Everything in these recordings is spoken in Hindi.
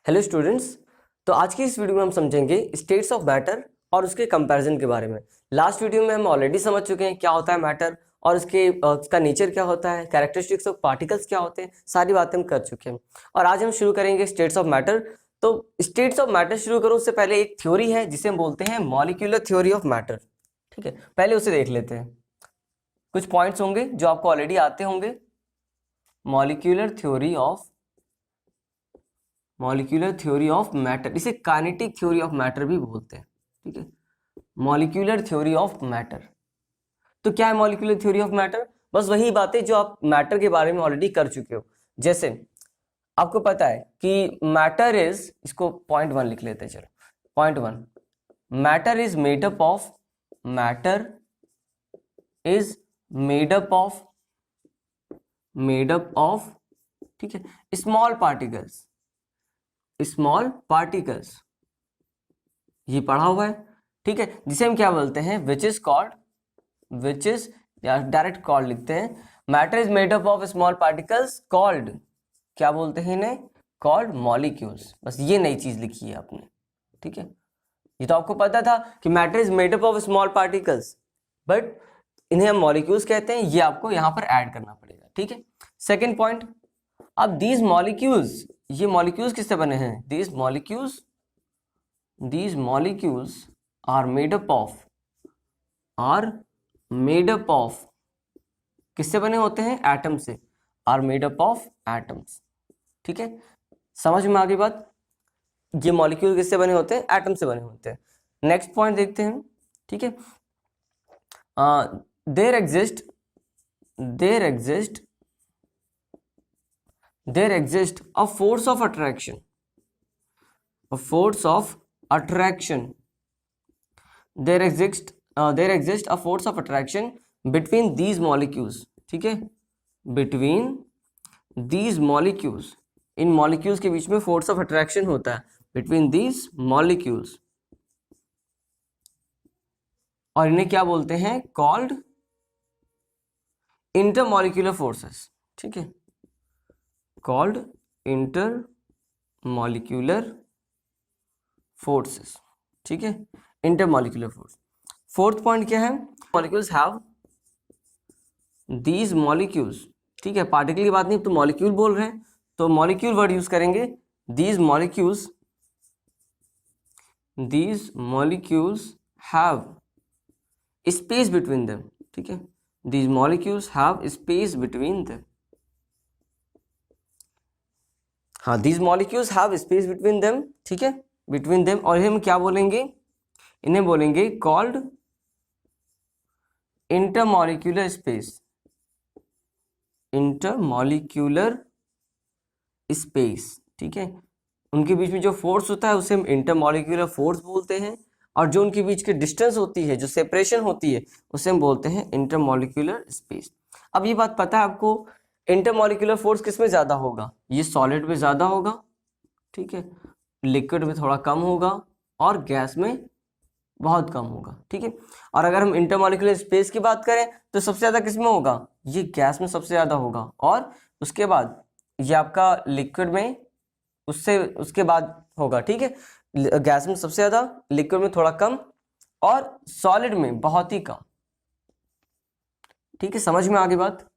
Hello students. तो आज की इस वीडियो में हम समझेंगे स्टेट्स ऑफ मैटर और उसके कंपैरिजन के बारे में। लास्ट वीडियो में हम ऑलरेडी समझ चुके हैं क्या होता है मैटर और उसका नेचर क्या होता है, कैरेक्टरिस्टिक्स ऑफ पार्टिकल्स क्या होते हैं, सारी बातें हम कर चुके हैं। और आज हम शुरू करेंगे स्टेट्स ऑफ मैटर। तो स्टेट्स ऑफ मैटर शुरू करो उससे पहले एक थ्योरी है जिसे हम बोलते हैं मॉलिक्यूलर थ्योरी ऑफ मैटर। ठीक है, पहले उसे देख लेते हैं। कुछ पॉइंट्स होंगे जो आपको ऑलरेडी आते होंगे। मॉलिक्यूलर थ्योरी ऑफ मैटर, इसे काइनेटिक थ्योरी ऑफ मैटर भी बोलते हैं। ठीक है, मॉलिक्यूलर थ्योरी ऑफ मैटर। तो क्या है मॉलिक्यूलर थ्योरी ऑफ मैटर? बस वही बातें जो आप मैटर के बारे में ऑलरेडी कर चुके हो। जैसे आपको पता है कि मैटर इज, इसको पॉइंट 1 लिख लेते हैं। चलो point 1, matter is made up of ठीक है, स्मॉल पार्टिकल्स, ये पढ़ा हुआ है। ठीक है, जिसे हम क्या बोलते हैं, विच इज या डायरेक्ट कॉल्ड लिखते हैं। Matter is made up of small particles called, क्या बोलते हैं इन्हें, कॉल्ड मॉलिक्यूल्स। बस ये नई चीज लिखी है आपने। ठीक है, ये तो आपको पता था कि matter is made up of small particles, but इन्हें हम मॉलिक्यूल्स कहते हैं। ये आपको यहां पर ऐड करना पड़ेगा। ठीक है, सेकेंड पॉइंट, अब दीज मॉलिक्यूल्स, ये मॉलिक्यूल्स किससे बने हैं? These molecules are made up of किससे बने होते हैं? एटम से। Are made up of atoms. ठीक है, समझ में आ गई बात? ये मॉलिक्यूल किससे बने होते हैं? एटम से बने होते हैं। नेक्स्ट पॉइंट देखते हैं। ठीक है, there exist a force of attraction there exists a force of attraction between these molecules। ठीक है, between these molecules, in molecules के बीच में force of attraction होता है between these molecules, और इन्हें क्या बोलते हैं? called intermolecular forces। ठीक है, called intermolecular forces। ठीक है, इंटरमॉलिक्यूलर फोर्स। फोर्थ पॉइंट क्या है? Molecules have these molecules. ठीक है, पार्टिकल की बात नहीं, तो मॉलिक्यूल बोल रहे हैं तो मॉलिक्यूल वर्ड यूज करेंगे। These molecules have space between them. ठीक है, these molecules have space between them. हाँ, these molecules have space between them. ठीक है, बिटवीन देम, और हम क्या बोलेंगे? इन्हें बोलेंगे कॉल्ड इंटरमॉलिक्यूलर स्पेस। ठीक है, उनके बीच में जो फोर्स होता है उसे हम इंटरमॉलिक्यूलर फोर्स बोलते हैं, और जो उनके बीच की डिस्टेंस होती है, जो सेपरेशन होती है, उसे हम बोलते हैं इंटरमॉलिक्यूलर स्पेस। अब ये बात पता है आपको, इंटरमॉलिक्यूलर फोर्स किस में ज्यादा होगा? ये सॉलिड में ज्यादा होगा। ठीक है, लिक्विड में थोड़ा कम होगा, और गैस में बहुत कम होगा। ठीक है, और अगर हम इंटरमॉलिक्यूलर स्पेस की बात करें तो सबसे ज्यादा किस में होगा? ये गैस में सबसे ज्यादा होगा, और उसके बाद ये आपका लिक्विड में, उसके बाद होगा। ठीक है, गैस में सबसे ज्यादा, लिक्विड में थोड़ा कम, और सॉलिड में बहुत ही कम। ठीक है, समझ में आ गई बात?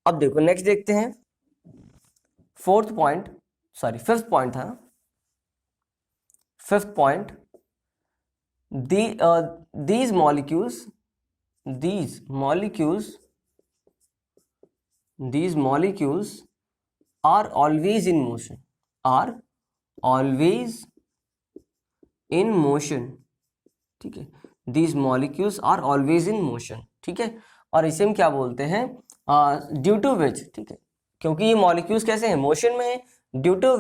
अब देखो नेक्स्ट देखते हैं। फिफ्थ पॉइंट था। Fifth point, these molecules are always in motion। ठीक है, these molecules are always in motion। ठीक है, और इसे हम क्या बोलते हैं? ड्यू टू विच। ठीक है, क्योंकि ये मॉलिक्यूल्स कैसे हैं? मोशन में है। Due to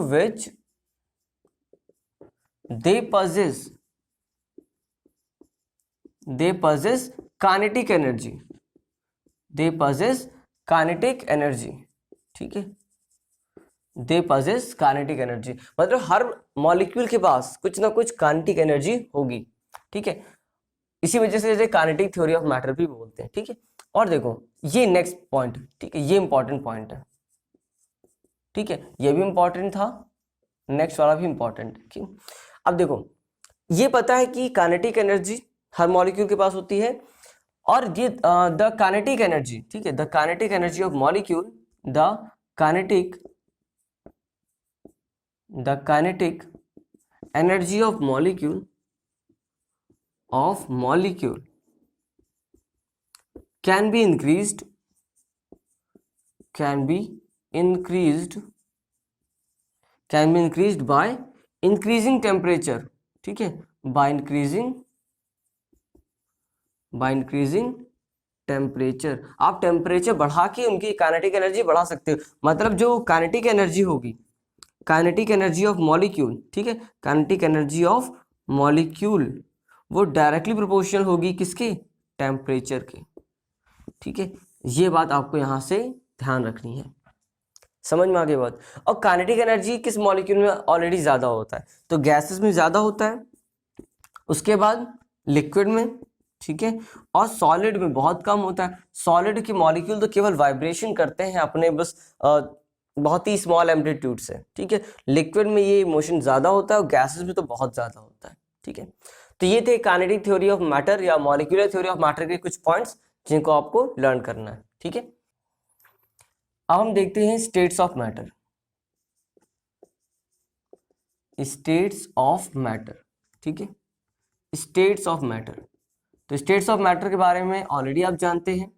which they possess kinetic energy। ठीक है, they possess kinetic energy, मतलब हर मॉलिक्यूल के पास कुछ ना कुछ काइनेटिक एनर्जी होगी। ठीक है, इसी वजह से काइनेटिक थ्योरी ऑफ मैटर भी बोलते हैं। ठीक है, और देखो ये नेक्स्ट पॉइंट, ठीक है, ये इंपॉर्टेंट पॉइंट है। ठीक है, ये भी इंपॉर्टेंट था, नेक्स्ट वाला भी इंपॉर्टेंट है। क्यों? अब देखो, ये पता है कि काइनेटिक एनर्जी हर मॉलिक्यूल के पास होती है, और ये द काइनेटिक एनर्जी, ठीक है, the kinetic energy of molecule, the kinetic energy of molecule can be increased by increasing temperature, ठीक है, by increasing टेम्परेचर। आप टेम्परेचर बढ़ा के उनकी काइनेटिक एनर्जी बढ़ा सकते हो। मतलब जो काइनेटिक एनर्जी होगी, काइनेटिक एनर्जी ऑफ मॉलिक्यूल, ठीक है, काइनेटिक एनर्जी ऑफ मॉलिक्यूल वो डायरेक्टली प्रोपोर्शनल होगी किसके? टेम्परेचर के, ठीक है। ये बात आपको यहां से ध्यान रखनी है, समझ में आ गई बात। और काइनेटिक एनर्जी किस मॉलिक्यूल में ऑलरेडी ज्यादा होता है? तो गैसेस में ज्यादा होता है, उसके बाद लिक्विड में, ठीक है, और सॉलिड में बहुत कम होता है। सॉलिड के मॉलिक्यूल तो केवल वाइब्रेशन करते हैं अपने बस बहुत ही स्मॉल एम्पलीट्यूड से, ठीक है। लिक्विड में ये मोशन ज्यादा होता है और गैसेस में तो बहुत ज्यादा होता है, ठीक है। तो ये थे काइनेटिक थ्योरी ऑफ मैटर या मॉलिक्यूलर थ्योरी ऑफ मैटर के कुछ पॉइंट्स जिनको आपको लर्न करना है, ठीक है। अब हम देखते हैं states of matter. States of matter, ठीक है, स्टेट्स ऑफ मैटर। तो स्टेट्स ऑफ मैटर के बारे में ऑलरेडी आप जानते हैं,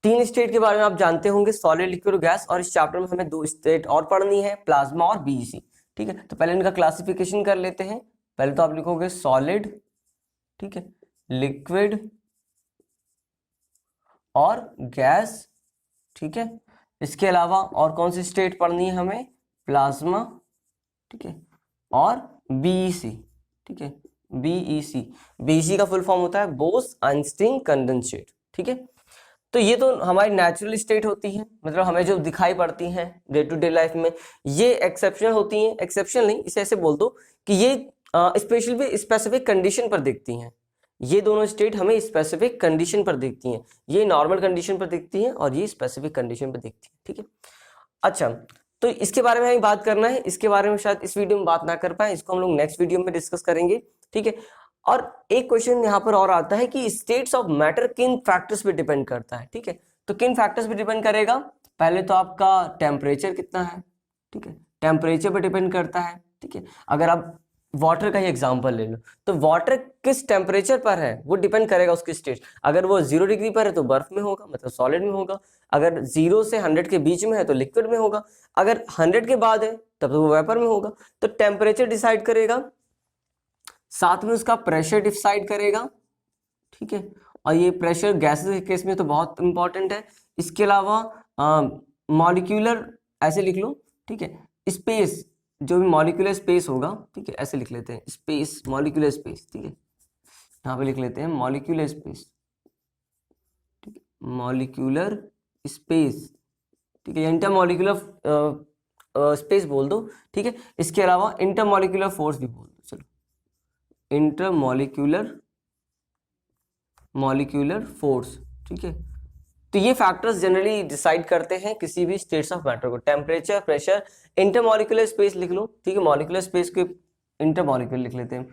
3 स्टेट के बारे में आप जानते होंगे, सॉलिड, लिक्विड और गैस। और इस चैप्टर में हमें 2 स्टेट और पढ़नी है, प्लाज्मा और बीईसी, ठीक है। तो पहले इनका क्लासिफिकेशन कर लेते हैं। पहले तो आप लिखोगे सॉलिड, ठीक है, लिक्विड और गैस, ठीक है। इसके अलावा और कौन सी स्टेट पढ़नी है हमें? प्लाज्मा, ठीक है, और बीईसी, ठीक है, बीईसी। बीईसी का फुल फॉर्म होता है बोस आइंस्टीन कंडेंसेट, ठीक है। तो ये तो हमारी नेचुरल स्टेट होती है, मतलब हमें जो दिखाई पड़ती हैं डे टू डे लाइफ में। ये एक्सेप्शनल होती हैं, एक्सेप्शनल नहीं, इसे ऐसे बोल दो कि ये स्पेसिफिक कंडीशन पर दिखती हैं। ये दोनों स्टेट हमें स्पेसिफिक कंडीशन पर दिखती हैं, ये नॉर्मल कंडीशन पर दिखती हैं और ये स्पेसिफिक कंडीशन पर दिखती है, ठीक है। अच्छा, तो इसके बारे में हमें बात करना है, इसके बारे में शायद इस वीडियो में बात ना कर पाए, इसको हम लोग नेक्स्ट वीडियो में डिस्कस करेंगे, ठीक है। और एक क्वेश्चन यहाँ पर और आता है कि स्टेट्स ऑफ मैटर किन फैक्टर्स पे डिपेंड करता है, ठीक है। तो किन फैक्टर्स पे डिपेंड करेगा? पहले तो आपका टेम्परेचर कितना है, ठीक है, टेम्परेचर पे डिपेंड करता है, ठीक है। अगर आप वाटर का ही एग्जांपल ले लो, तो वाटर किस टेम्परेचर पर है वो डिपेंड करेगा उसकी स्टेट। अगर वो 0 डिग्री पर है तो बर्फ में होगा, मतलब सॉलिड में होगा। अगर 0 से 100 के बीच में है तो लिक्विड में होगा। अगर 100 के बाद है तब तो वो वेपर में होगा। तो टेम्परेचर डिसाइड करेगा, साथ में उसका प्रेशर डिसाइड करेगा, ठीक है। और ये प्रेशर गैसेस के केस में तो बहुत इंपॉर्टेंट है। इसके अलावा मॉलिक्यूलर, ऐसे लिख लो, ठीक है, स्पेस, जो भी मॉलिक्यूलर स्पेस होगा, ठीक है, ऐसे लिख लेते हैं, स्पेस, मॉलिक्यूलर स्पेस, ठीक है, यहाँ पे लिख लेते हैं मॉलिक्यूलर स्पेस, ठीक है, मॉलिक्यूलर स्पेस, ठीक है, इंटरमॉलिक्यूलर स्पेस बोल दो, ठीक है। इसके अलावा इंटरमॉलिक्यूलर फोर्स भी बोल दो, चलो, मॉलिक्यूलर फोर्स, ठीक है। तो ये फैक्टर्स जनरली डिसाइड करते हैं किसी भी स्टेट्स ऑफ मैटर को। टेम्परेचर, प्रेशर, इंटरमॉलिक्यूलर स्पेस लिख लो, ठीक है, मॉलिक्यूलर स्पेस को इंटरमॉलिक्यूलर लिख लेते हैं,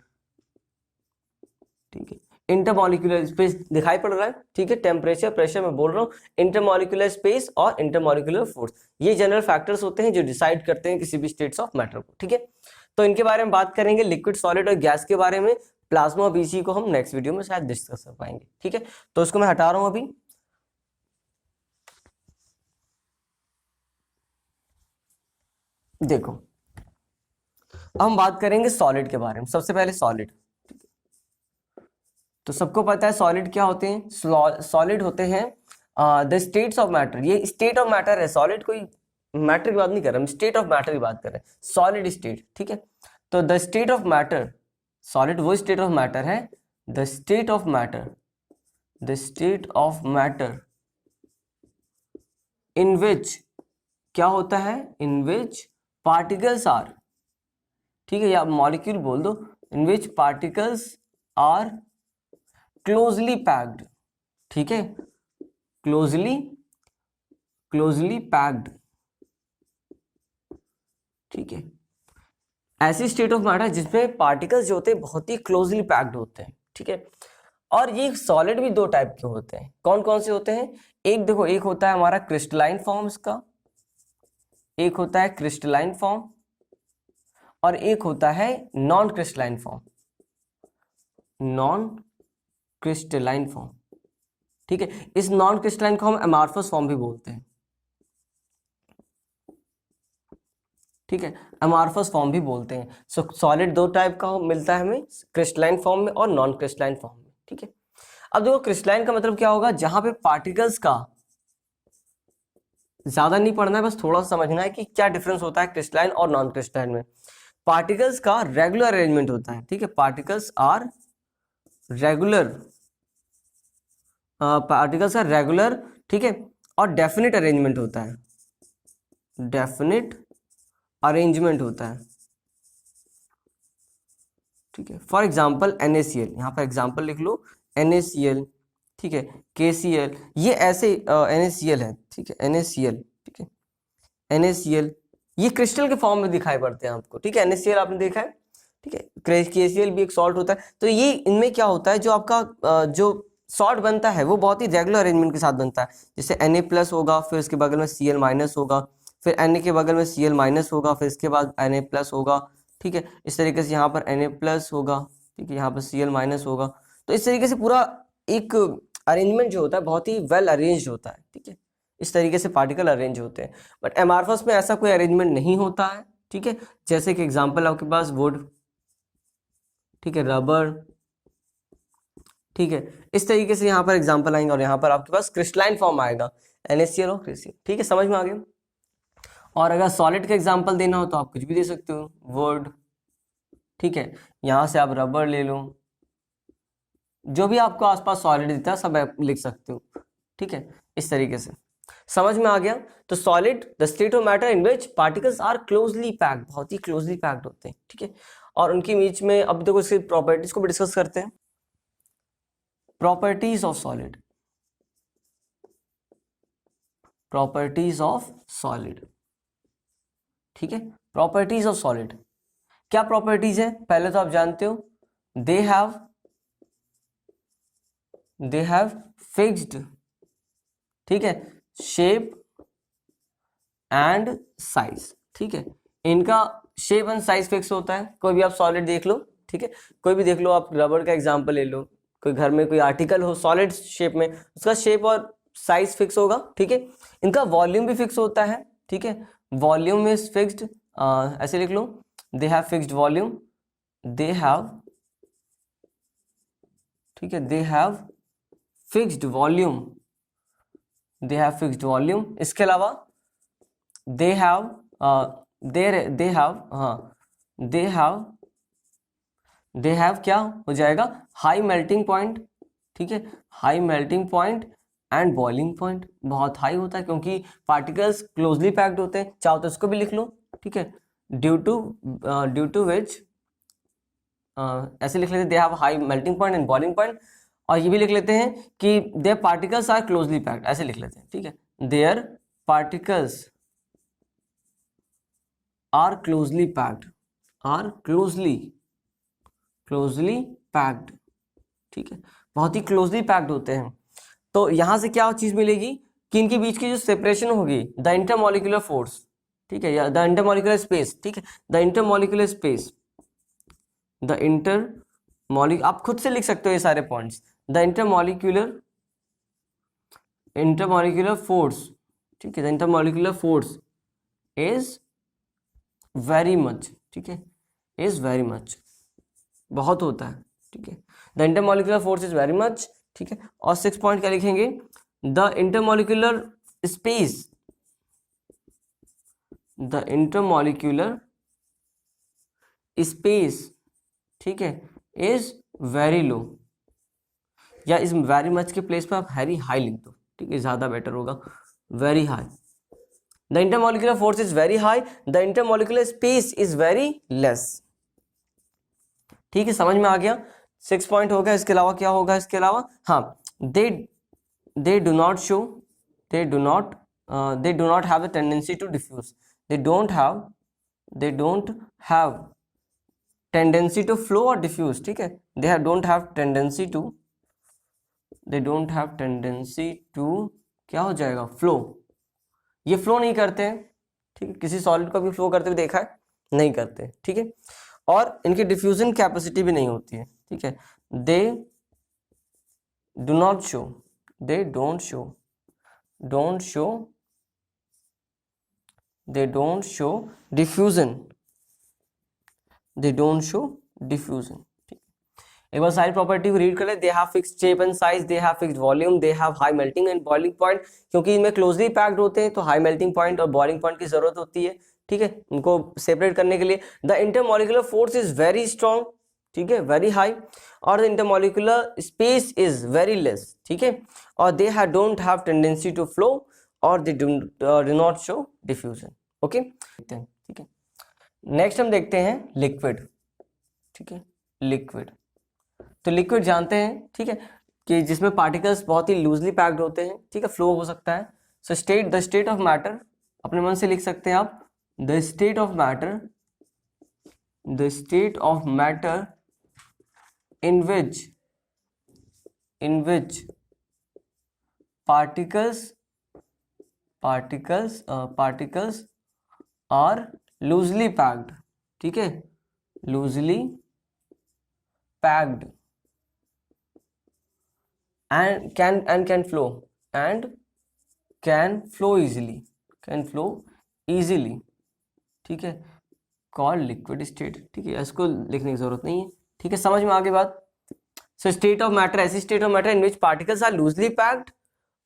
ठीक है। इंटरमॉलिक्यूलर स्पेस दिखाई पड़ रहा है, ठीक है। टेम्परेचर, प्रेशर मैं बोल रहा हूँ, इंटरमॉलिक्यूलर स्पेस और इंटरमॉलिक्यूलर फोर्स, ये जनरल फैक्टर्स होते हैं जो डिसाइड करते हैं किसी भी स्टेट्स ऑफ मैटर को, ठीक है। तो इनके बारे में बात करेंगे, लिक्विड, सॉलिड और गैस के बारे में। प्लाज्मा और बीसी को हम नेक्स्ट वीडियो में शायद डिस्कस कर पाएंगे, ठीक है। तो इसको मैं हटा रहा हूं अभी। देखो, अब हम बात करेंगे सॉलिड के बारे में। सबसे पहले सॉलिड, तो सबको पता है सॉलिड क्या होते हैं? सॉलिड होते हैं द स्टेट्स ऑफ मैटर। ये स्टेट ऑफ मैटर है, सॉलिड कोई मैटर की बात नहीं कर रहा, हम स्टेट ऑफ मैटर की बात कर रहे हैं, सॉलिड स्टेट, ठीक है। तो the state of matter, solid वो स्टेट ऑफ मैटर है, the state of matter, the state of matter in which क्या होता है? इन विच पार्टिकल्स आर, ठीक है, या मॉलिक्यूल बोल दो, इन which particles are closely packed, ठीक है, क्लोजली पैक्ड, ठीक है। ऐसी स्टेट ऑफ मैटर जिसमें पार्टिकल्स जो होते हैं बहुत ही क्लोजली पैक्ड होते हैं, ठीक है। और ये सॉलिड भी दो टाइप के होते हैं, कौन कौन से होते हैं? एक देखो, एक होता है हमारा क्रिस्टलाइन फॉर्म इसका, एक होता है क्रिस्टलाइन फॉर्म, और एक होता है non crystalline form, non crystalline form, ठीक है। इस नॉन क्रिस्टलाइन को हम अमॉर्फस फॉर्म भी बोलते हैं, ठीक है, अमॉर्फस फॉर्म भी बोलते हैं। सो सॉलिड दो टाइप का मिलता है हमें, क्रिस्टलाइन फॉर्म में और नॉन क्रिस्टलाइन फॉर्म में, ठीक है। अब देखो क्रिस्टलाइन का मतलब क्या होगा, जहां पे पार्टिकल्स का ज्यादा नहीं पढ़ना है, बस थोड़ा सा समझना है कि क्या डिफरेंस होता है क्रिस्टलाइन और नॉन क्रिस्टलाइन में। पार्टिकल्स का रेगुलर अरेंजमेंट होता है, ठीक है, पार्टिकल्स आर रेगुलर, पार्टिकल्स का रेगुलर, ठीक है, और डेफिनेट अरेंजमेंट होता है, डेफिनेट अरेंजमेंट होता है, ठीक है। फॉर एग्जाम्पल NaCl, यहाँ पर एग्जाम्पल लिख लो, NaCl, ठीक है, KCl, ये ऐसे NaCl है, ठीक है, NaCl, ठीक है, NaCl ये क्रिस्टल के फॉर्म में दिखाई पड़ते हैं आपको, ठीक है। NaCl आपने देखा है, ठीक है, KCl भी एक सॉल्ट होता है। तो ये इनमें क्या होता है, जो आपका जो सॉल्ट बनता है वो बहुत ही रेगुलर अरेंजमेंट के साथ बनता है। जैसे Na+ होगा, फिर उसके बगल में Cl- होगा, फिर Na के बगल में Cl- होगा, फिर इसके बाद Na+ होगा, ठीक है। इस तरीके से यहाँ पर Na+ होगा, ठीक है, यहाँ पर Cl- होगा। तो इस तरीके से पूरा एक अरेंजमेंट जो होता है बहुत ही वेल अरेंज्ड होता है, ठीक है। इस तरीके से पार्टिकल अरेंज होते हैं। बट एमार्फस में ऐसा कोई अरेंजमेंट नहीं होता है, ठीक है। जैसे कि एग्जांपल आपके पास वुड, ठीक है, रबर, ठीक है, इस तरीके से यहाँ पर एग्जांपल आएंगे, और यहाँ पर आपके पास क्रिस्टलाइन फॉर्म आएगा, NaCl और KCl, ठीक है, समझ में आ गया। और अगर सॉलिड का एग्जांपल देना हो तो आप कुछ भी दे सकते हो, वुड, ठीक है, यहाँ से आप रबर ले लो, जो भी आपको आसपास सॉलिड दिखता है सब आप लिख सकते हो, ठीक है, इस तरीके से समझ में आ गया। तो solid the state of matter in which particles are closely packed, बहुत ही क्लोजली पैक्ड होते हैं, ठीक है। और उनके बीच में, अब देखो इसकी प्रॉपर्टीज को भी डिस्कस करते हैं। Properties of solid, properties of solid, ठीक है, प्रॉपर्टीज ऑफ सॉलिड क्या प्रॉपर्टीज है? पहले तो आप जानते हो, दे हैव फिक्स्ड, ठीक है, शेप एंड साइज, ठीक है, इनका शेप एंड साइज फिक्स होता है। कोई भी आप सॉलिड देख लो, ठीक है, कोई भी देख लो, आप रबर का एग्जांपल ले लो, कोई घर में कोई आर्टिकल हो सॉलिड शेप में, उसका शेप और साइज फिक्स होगा, ठीक है। इनका वॉल्यूम भी फिक्स होता है, ठीक है, वॉल्यूम इज फिक्स्ड, ऐसे लिख लो, they have fixed volume, they have, ठीक है, they have fixed volume, they have fixed volume. इसके अलावा दे हैव दे हैव क्या हो जाएगा, हाई मेल्टिंग पॉइंट, ठीक है, high melting point and boiling point, बहुत हाई होता है क्योंकि पार्टिकल्स क्लोजली पैक्ड होते हैं। चाहो तो इसको भी लिख लो, ठीक है, ड्यू टू विच, ऐसे लिख लेते, they have high melting point and boiling point. और ये भी लिख लेते हैं कि their particles are closely packed, ऐसे लिख लेते हैं, ठीक है, their particles are closely packed, are closely packed, ठीक है, बहुत ही क्लोजली पैक्ड होते हैं। तो यहां से क्या चीज मिलेगी कि इनके बीच की जो सेपरेशन होगी, द इंटरमॉलिक्यूलर फोर्स, ठीक है, या द इंटरमॉलिक्यूलर स्पेस, ठीक है, the intermolecular space, the intermolecular, आप खुद से लिख सकते हो ये सारे पॉइंट्स, द इंटरमॉलिक्यूलर फोर्स, ठीक है, the intermolecular force is very much, ठीक है, इज वेरी मच, बहुत होता है, ठीक है, the intermolecular force is very much, ठीक है। और 6 पॉइंट क्या लिखेंगे, the intermolecular space, the intermolecular space, ठीक है, इज वेरी लो, या इस वेरी मच के प्लेस पे आप वेरी हाई लिख दो, ठीक है, ज्यादा बेटर होगा, very high. The intermolecular force is very high, the intermolecular space is very less, ठीक है, समझ में आ गया। 6 पॉइंट हो गया। इसके अलावा क्या होगा, इसके अलावा हाँ, they do not show, they do not have the tendency to diffuse, they don't have they don't have tendency to flow or diffuse, ठीक है, they don't have tendency to, they don't have tendency to, क्या हो जाएगा, फ्लो, ये फ्लो नहीं करते हैं, ठीक है, किसी सॉलिड को भी फ्लो करते हुए देखा है, नहीं करते, ठीक है, और इनकी डिफ्यूजन कैपेसिटी भी नहीं होती है, ठीक है, दे do not show, they don't show, don't show, they don't show diffusion, they don't show diffusion, ठीक, एक बार सारी प्रॉपर्टी को रीड कर ले, दे have fixed shape and size, they have fixed volume, they have high melting and boiling point, क्योंकि इनमें क्लोजली पैक्ड होते हैं तो हाई मेल्टिंग पॉइंट और बॉइलिंग पॉइंट की जरूरत होती है, ठीक है, उनको सेपरेट करने के लिए। The intermolecular force is very strong, ठीक है, वेरी हाई, और the intermolecular space is very less, ठीक है, और they don't have tendency to flow और they do not show diffusion, okay, ठीक है। नेक्स्ट हम देखते हैं लिक्विड, ठीक है, लिक्विड, तो लिक्विड जानते हैं, ठीक है, कि जिसमें पार्टिकल्स बहुत ही लूजली पैक्ड होते हैं, ठीक है, फ्लो हो सकता है। So the state of matter, अपने मन से लिख सकते हैं आप, the state of matter, the state of matter in which particles are loosely packed, ठीक है, loosely packed and can flow easily, ठीक है, called liquid state, ठीक है, इसको लिखने की जरूरत नहीं है, ठीक है, समझ में आ गई बात। सो स्टेट ऑफ मैटर, ऐसी state of matter in which particles are loosely packed,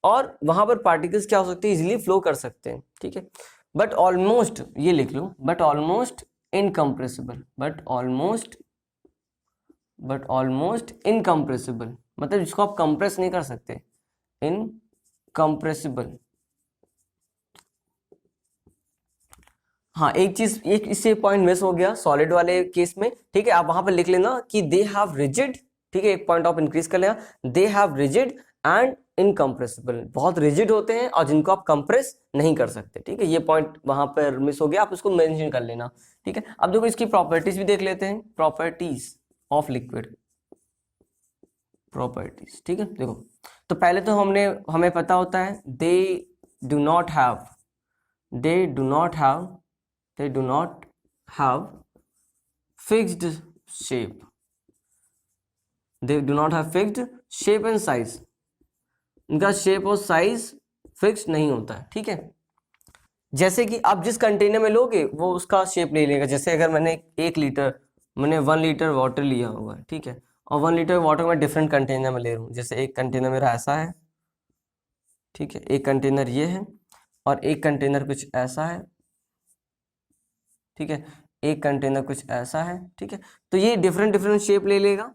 और वहां पर पार्टिकल्स क्या हो सकते हैं, इजीली फ्लो कर सकते हैं, ठीक है, बट ऑलमोस्ट, ये लिख लो, but almost incompressible, but almost incompressible, मतलब जिसको आप कंप्रेस नहीं कर सकते, इनकम्प्रेसिबल। हाँ, एक चीज, एक इससे पॉइंट मिस हो गया सॉलिड वाले केस में, ठीक है, आप वहां पर लिख लेना कि दे हैव रिजिड, ठीक है, एक पॉइंट ऑफ इंक्रीज कर लेना, they have rigid and incompressible, बहुत रिजिड होते हैं और जिनको आप कंप्रेस नहीं कर सकते, ठीक है, ये पॉइंट वहां पर मिस हो गया, आप उसको मेंशन कर लेना, ठीक है। अब देखो इसकी प्रॉपर्टीज भी देख लेते हैं, प्रॉपर्टीज ऑफ लिक्विड, प्रॉपर्टीज, ठीक है, देखो, तो पहले तो हमें पता होता है दे do not have fixed shape, they do not have fixed shape and size, इनका शेप और साइज फिक्स नहीं होता है, ठीक है, जैसे कि आप जिस कंटेनर में लोगे वो उसका शेप ले लेगा, जैसे अगर मैंने 1 लीटर वाटर लिया हुआ है, ठीक है, और 1 लीटर वाटर मैं डिफरेंट कंटेनर में ले रहा हूँ, जैसे एक कंटेनर मेरा ऐसा है, ठीक है, एक कंटेनर ये है, और एक कंटेनर कुछ ऐसा है, ठीक है, एक कंटेनर कुछ ऐसा है, ठीक है, तो ये डिफरेंट शेप ले लेगा,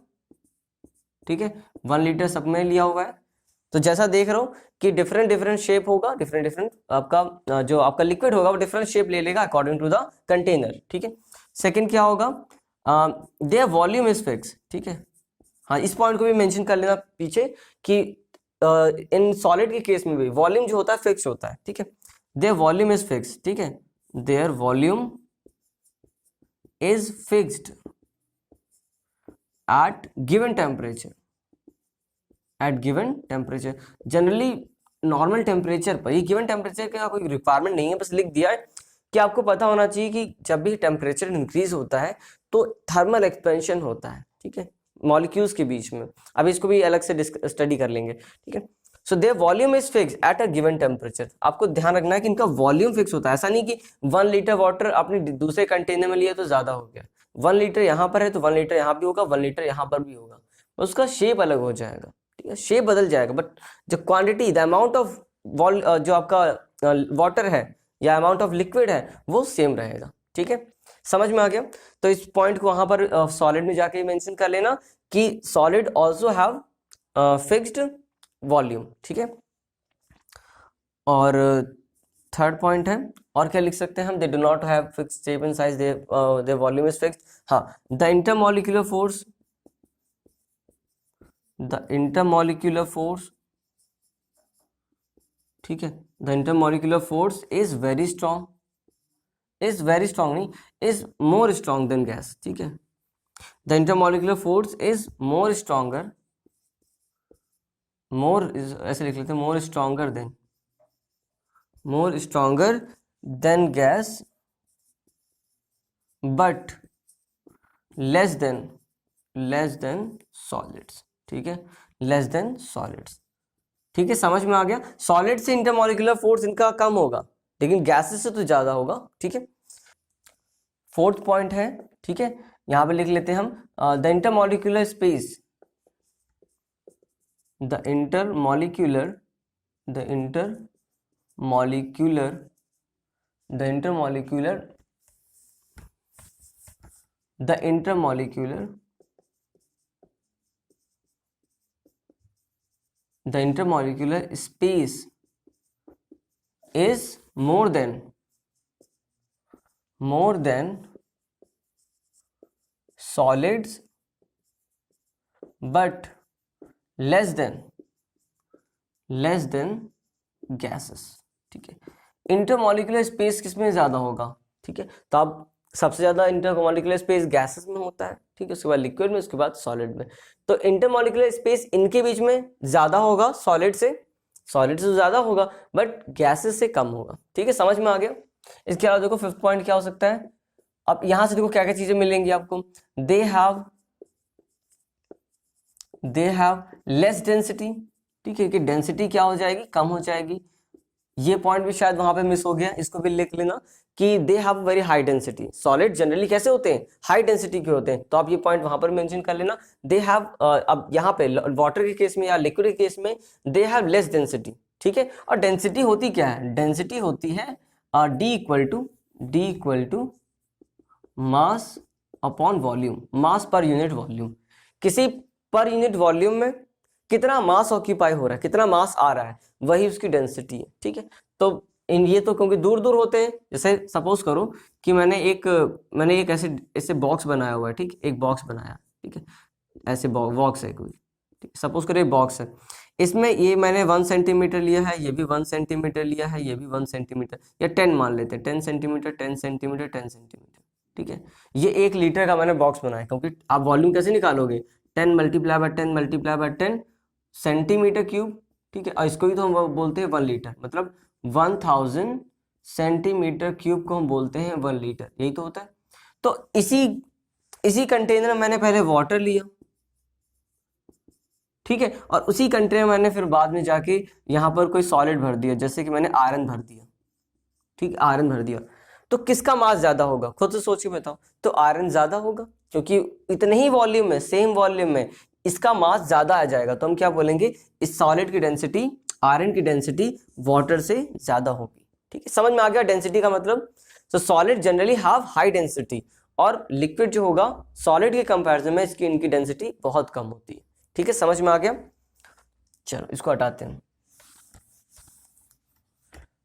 ठीक है, 1 लीटर सब में लिया हुआ है, तो जैसा देख रहा हूं कि डिफरेंट शेप होगा, डिफरेंट आपका जो आपका लिक्विड होगा वो डिफरेंट शेप ले लेगा अकॉर्डिंग टू द कंटेनर, ठीक है। सेकंड क्या होगा, देयर वॉल्यूम इज फिक्स, ठीक है, हाँ, इस पॉइंट को भी मेंशन कर लेना पीछे कि इन सॉलिड के केस में भी वॉल्यूम जो होता है फिक्स होता है, ठीक है, देयर वॉल्यूम इज फिक्स, ठीक है, there volume is fixed at given temperature, generally normal temperature पर, ये गिवन टेम्परेचर का कोई रिक्वायरमेंट नहीं है, बस लिख दिया है कि आपको पता होना चाहिए कि जब भी टेम्परेचर इंक्रीज होता है तो थर्मल एक्सपेंशन होता है, ठीक है, मॉलिक्यूल्स के बीच में, अब इसको भी अलग से स्टडी कर लेंगे, ठीक है। So there volume is fix at a given temperature, आपको ध्यान रखना है कि इनका वॉल्यूम फिक्स होता है, ऐसा नहीं कि 1 लीटर वाटर आपने दूसरे कंटेनर में लिया तो ज्यादा हो गया, 1 लीटर यहाँ पर है तो 1 लीटर यहाँ भी होगा, 1 लीटर यहाँ पर भी होगा, उसका शेप अलग हो जाएगा, ठीक है, शेप बदल जाएगा, बट जो क्वांटिटी, द अमाउंट ऑफ जो आपका वाटर है या अमाउंट ऑफ लिक्विड है वो सेम रहेगा, ठीक है, समझ में आ गया। तो इस पॉइंट को वहां पर सॉलिड में जाके मेंशन कर लेना कि solid also have fixed volume, ठीक है। और थर्ड पॉइंट है, और क्या लिख सकते हैं हम, they do not have fixed shape and size, their volume is fixed, हाँ, द इंटरमॉलिक्यूलर फोर्स, ठीक है, the intermolecular force is very strong, is very strong नहीं, is more strong than gas, ठीक है। The intermolecular force is more stronger, more ऐसे लिख लेते हैं, more stronger than gas but less than solids, ठीक है, लेस देन सॉलिड्स, ठीक है, समझ में आ गया। सॉलिड से इंटरमॉलिक्यूलर फोर्स इनका कम होगा, लेकिन गैसेस से तो ज्यादा होगा, ठीक है। फोर्थ पॉइंट है, ठीक है, यहां पे लिख लेते हैं हम, the intermolecular space, the intermolecular space is more than solids but less than gases, ठीक है। इंटरमॉलिक्यूलर स्पेस किसमें ज्यादा होगा, ठीक है, तो अब सबसे ज्यादा इंटरमॉलिक्यूलर स्पेस गैसेस में होता है, ठीक है, उसके बाद लिक्विड में, उसके बाद सॉलिड में। तो इंटरमॉलिक्यूलर स्पेस इनके बीच में ज्यादा होगा, सॉलिड से ज्यादा होगा, बट गैसेस से कम होगा, ठीक है, समझ में आ गया। इसके अलावा देखो फिफ्थ पॉइंट क्या हो सकता है, अब यहां से देखो क्या क्या चीजें मिलेंगी आपको। दे हैव लेस डेंसिटी, ठीक है, कि डेंसिटी क्या हो जाएगी, कम हो जाएगी। ये पॉइंट भी शायद वहां पे मिस हो गया, इसको भी लिख लेना कि they have very high density. Solid generally कैसे होते हैं, हाई डेंसिटी के होते हैं, तो आप ये पॉइंट वहां पर मेंशन कर लेना। दे हैव, अब यहाँ पे वाटर के केस में या लिक्विड के केस में दे हैव लेस डेंसिटी, ठीक है। और डेंसिटी होती क्या है, डेंसिटी होती है D equal to mass upon volume, mass पर यूनिट वॉल्यूम। किसी पर यूनिट वॉल्यूम में कितना मास ऑक्यूपाई हो रहा है, कितना मास आ रहा है, वही उसकी डेंसिटी है, ठीक है। तो ये तो क्योंकि दूर दूर होते हैं, जैसे सपोज करो कि मैंने एक ऐसे बॉक्स बनाया हुआ है, ठीक, एक बॉक्स बनाया, ठीक है, ऐसे बॉक्स है कोई, ठीक, सपोज करो एक बॉक्स है, इसमें ये मैंने 1 सेंटीमीटर लिया है, ये भी 1 सेंटीमीटर लिया है, ये भी 1 सेंटीमीटर, या 10 मान लेते हैं, 10 सेंटीमीटर 10 सेंटीमीटर 10 सेंटीमीटर, ठीक है। ये 1 लीटर का मैंने बॉक्स बनाया, क्योंकि आप वॉल्यूम कैसे निकालोगे, 10 मल्टीप्लाई बाय 10 सेंटीमीटर क्यूब, ठीक है, और इसको ही तो हम बोलते हैं 1 लीटर, मतलब 1000 सेंटीमीटर क्यूब को हम बोलते हैं 1 लीटर, यही तो होता है। तो इसी कंटेनर में मैंने पहले वाटर लिया, ठीक है, और उसी कंटेनर में मैंने फिर बाद में जाके यहाँ पर कोई सॉलिड भर दिया, जैसे कि मैंने आयरन भर दिया, ठीक, आयरन भर दिया, तो किसका मास ज्यादा होगा, खुद से सोच के बताओ। तो आयरन ज्यादा होगा, क्योंकि इतने ही वॉल्यूम में, सेम वॉल्यूम में इसका मास ज्यादा आ जाएगा, तो हम क्या बोलेंगे, इस सॉलिड की डेंसिटी, आयरन की डेंसिटी वाटर से ज्यादा होगी, ठीक है, समझ में आ गया डेंसिटी का मतलब। तो solid generally have high density, और लिक्विड जो होगा सॉलिड के कंपैरिजन में इसकी इनकी डेंसिटी बहुत कम होती है, ठीक है, समझ में आ गया। चलो इसको हटाते हैं।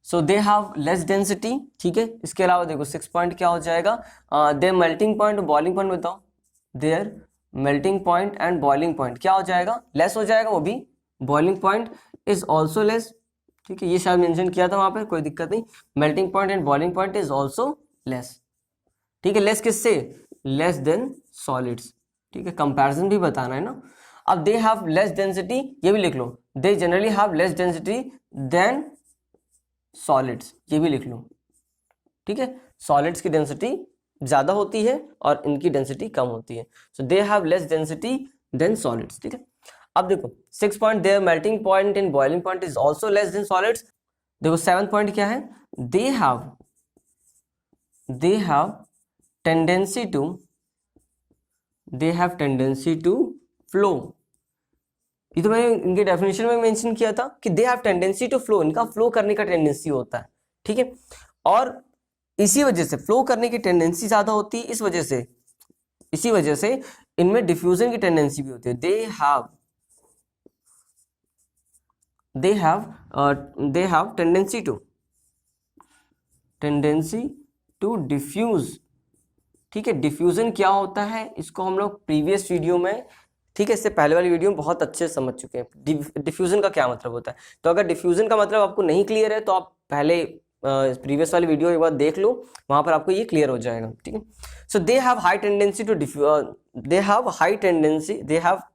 सो दे हैव लेस डेंसिटी, ठीक है। इसके अलावा देखो 6 पॉइंट क्या हो जाएगा, देयर मेल्टिंग पॉइंट और बॉइलिंग पॉइंट बताओ। Their melting point and boiling point क्या हो जाएगा, लेस हो जाएगा वो भी। Boiling point is also less, ठीक है, ये शायद मेंशन किया था वहां पे, कोई दिक्कत नहीं। Melting point and boiling point is also less, ठीक है, लेस किससे, लेस देन सॉलिड्स, ठीक है, कंपैरिजन भी बताना है ना। अब दे हैव लेस डेंसिटी, ये भी लिख लो, they generally have less density than solids, ये भी लिख लो, ठीक है, सॉलिड्स की डेंसिटी ज्यादा होती है और इनकी डेंसिटी कम होती है। So they have less density than solids, ठीक है। अब देखो 6 point, their melting point and boiling point is also less than solids. देखो 7 पॉइंट क्या है, they have tendency to flow. ये तो मैंने इनके डेफिनेशन में मेंशन किया था कि they have tendency to flow, इनका फ्लो करने का टेंडेंसी होता है, ठीक है, और इसी वजह से फ्लो करने की टेंडेंसी ज्यादा होती है, इसी वजह से इनमें डिफ्यूजन की टेंडेंसी भी होती है। They have tendency to diffuse, ठीक है। डिफ्यूजन क्या होता है, इसको हम लोग प्रीवियस वीडियो में, ठीक है, इससे पहले वाली वीडियो में बहुत अच्छे से समझ चुके हैं डिफ्यूजन का क्या मतलब होता है। तो अगर डिफ्यूजन का मतलब आपको नहीं क्लियर है तो आप पहले प्रीवियस वाली वीडियो एक बार देख लो, वहां पर आपको ये क्लियर हो जाएगा, ठीक है। So they have high tendency to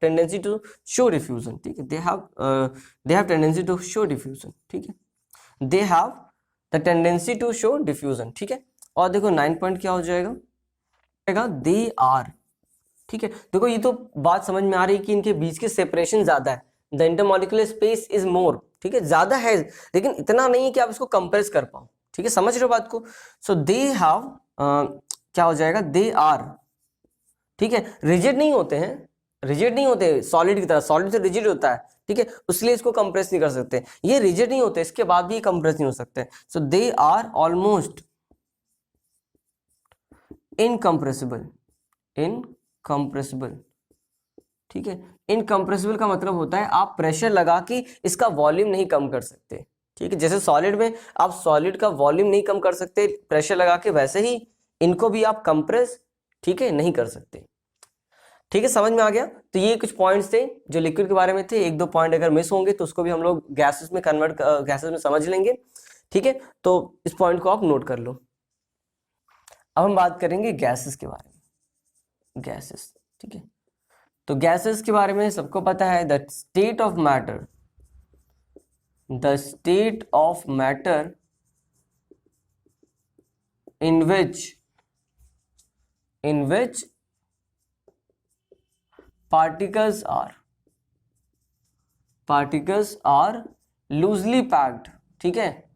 tendency to show diffusion, ठीक है। They have tendency to show diffusion, ठीक है। They have the tendency to show diffusion, ठीक है। और देखो 9 पॉइंट क्या हो जाएगा, दे आर, ठीक है। देखो ये तो बात समझ में आ रही है कि इनके बीच की सेपरेशन ज्यादा है, the intermolecular space is more, ठीक है, ज्यादा है, लेकिन इतना नहीं है कि आप इसको कंप्रेस कर पाओ, ठीक है, समझ रहे हो बात को। सो दे हैव क्या हो जाएगा, दे आर, ठीक है। रिजिड नहीं होते हैं, रिजिड नहीं होते सॉलिड की तरह, सॉलिड से रिजिड होता है, ठीक है, इसलिए इसको कंप्रेस नहीं कर सकते। ये रिजिड नहीं होते, इसके बाद भी कंप्रेस नहीं हो सकते। So they are almost incompressible, incompressible, ठीक है। इनकंप्रेसिबल का मतलब होता है आप प्रेशर लगा के इसका वॉल्यूम नहीं कम कर सकते, ठीक है। जैसे सॉलिड में आप सॉलिड का वॉल्यूम नहीं कम कर सकते प्रेशर लगा के, वैसे ही इनको भी आप कंप्रेस, ठीक है, नहीं कर सकते, ठीक है, समझ में आ गया। तो ये कुछ पॉइंट्स थे जो लिक्विड के बारे में थे। एक दो पॉइंट अगर मिस होंगे तो उसको भी हम लोग गैसेस में गैसेस में समझ लेंगे, ठीक है। तो इस पॉइंट को आप नोट कर लो। अब हम बात करेंगे गैसेस के बारे में, गैसेस, ठीक है। तो गैसेस के बारे में सबको पता है, the state of matter, the state of matter in which particles are loosely packed, ठीक है,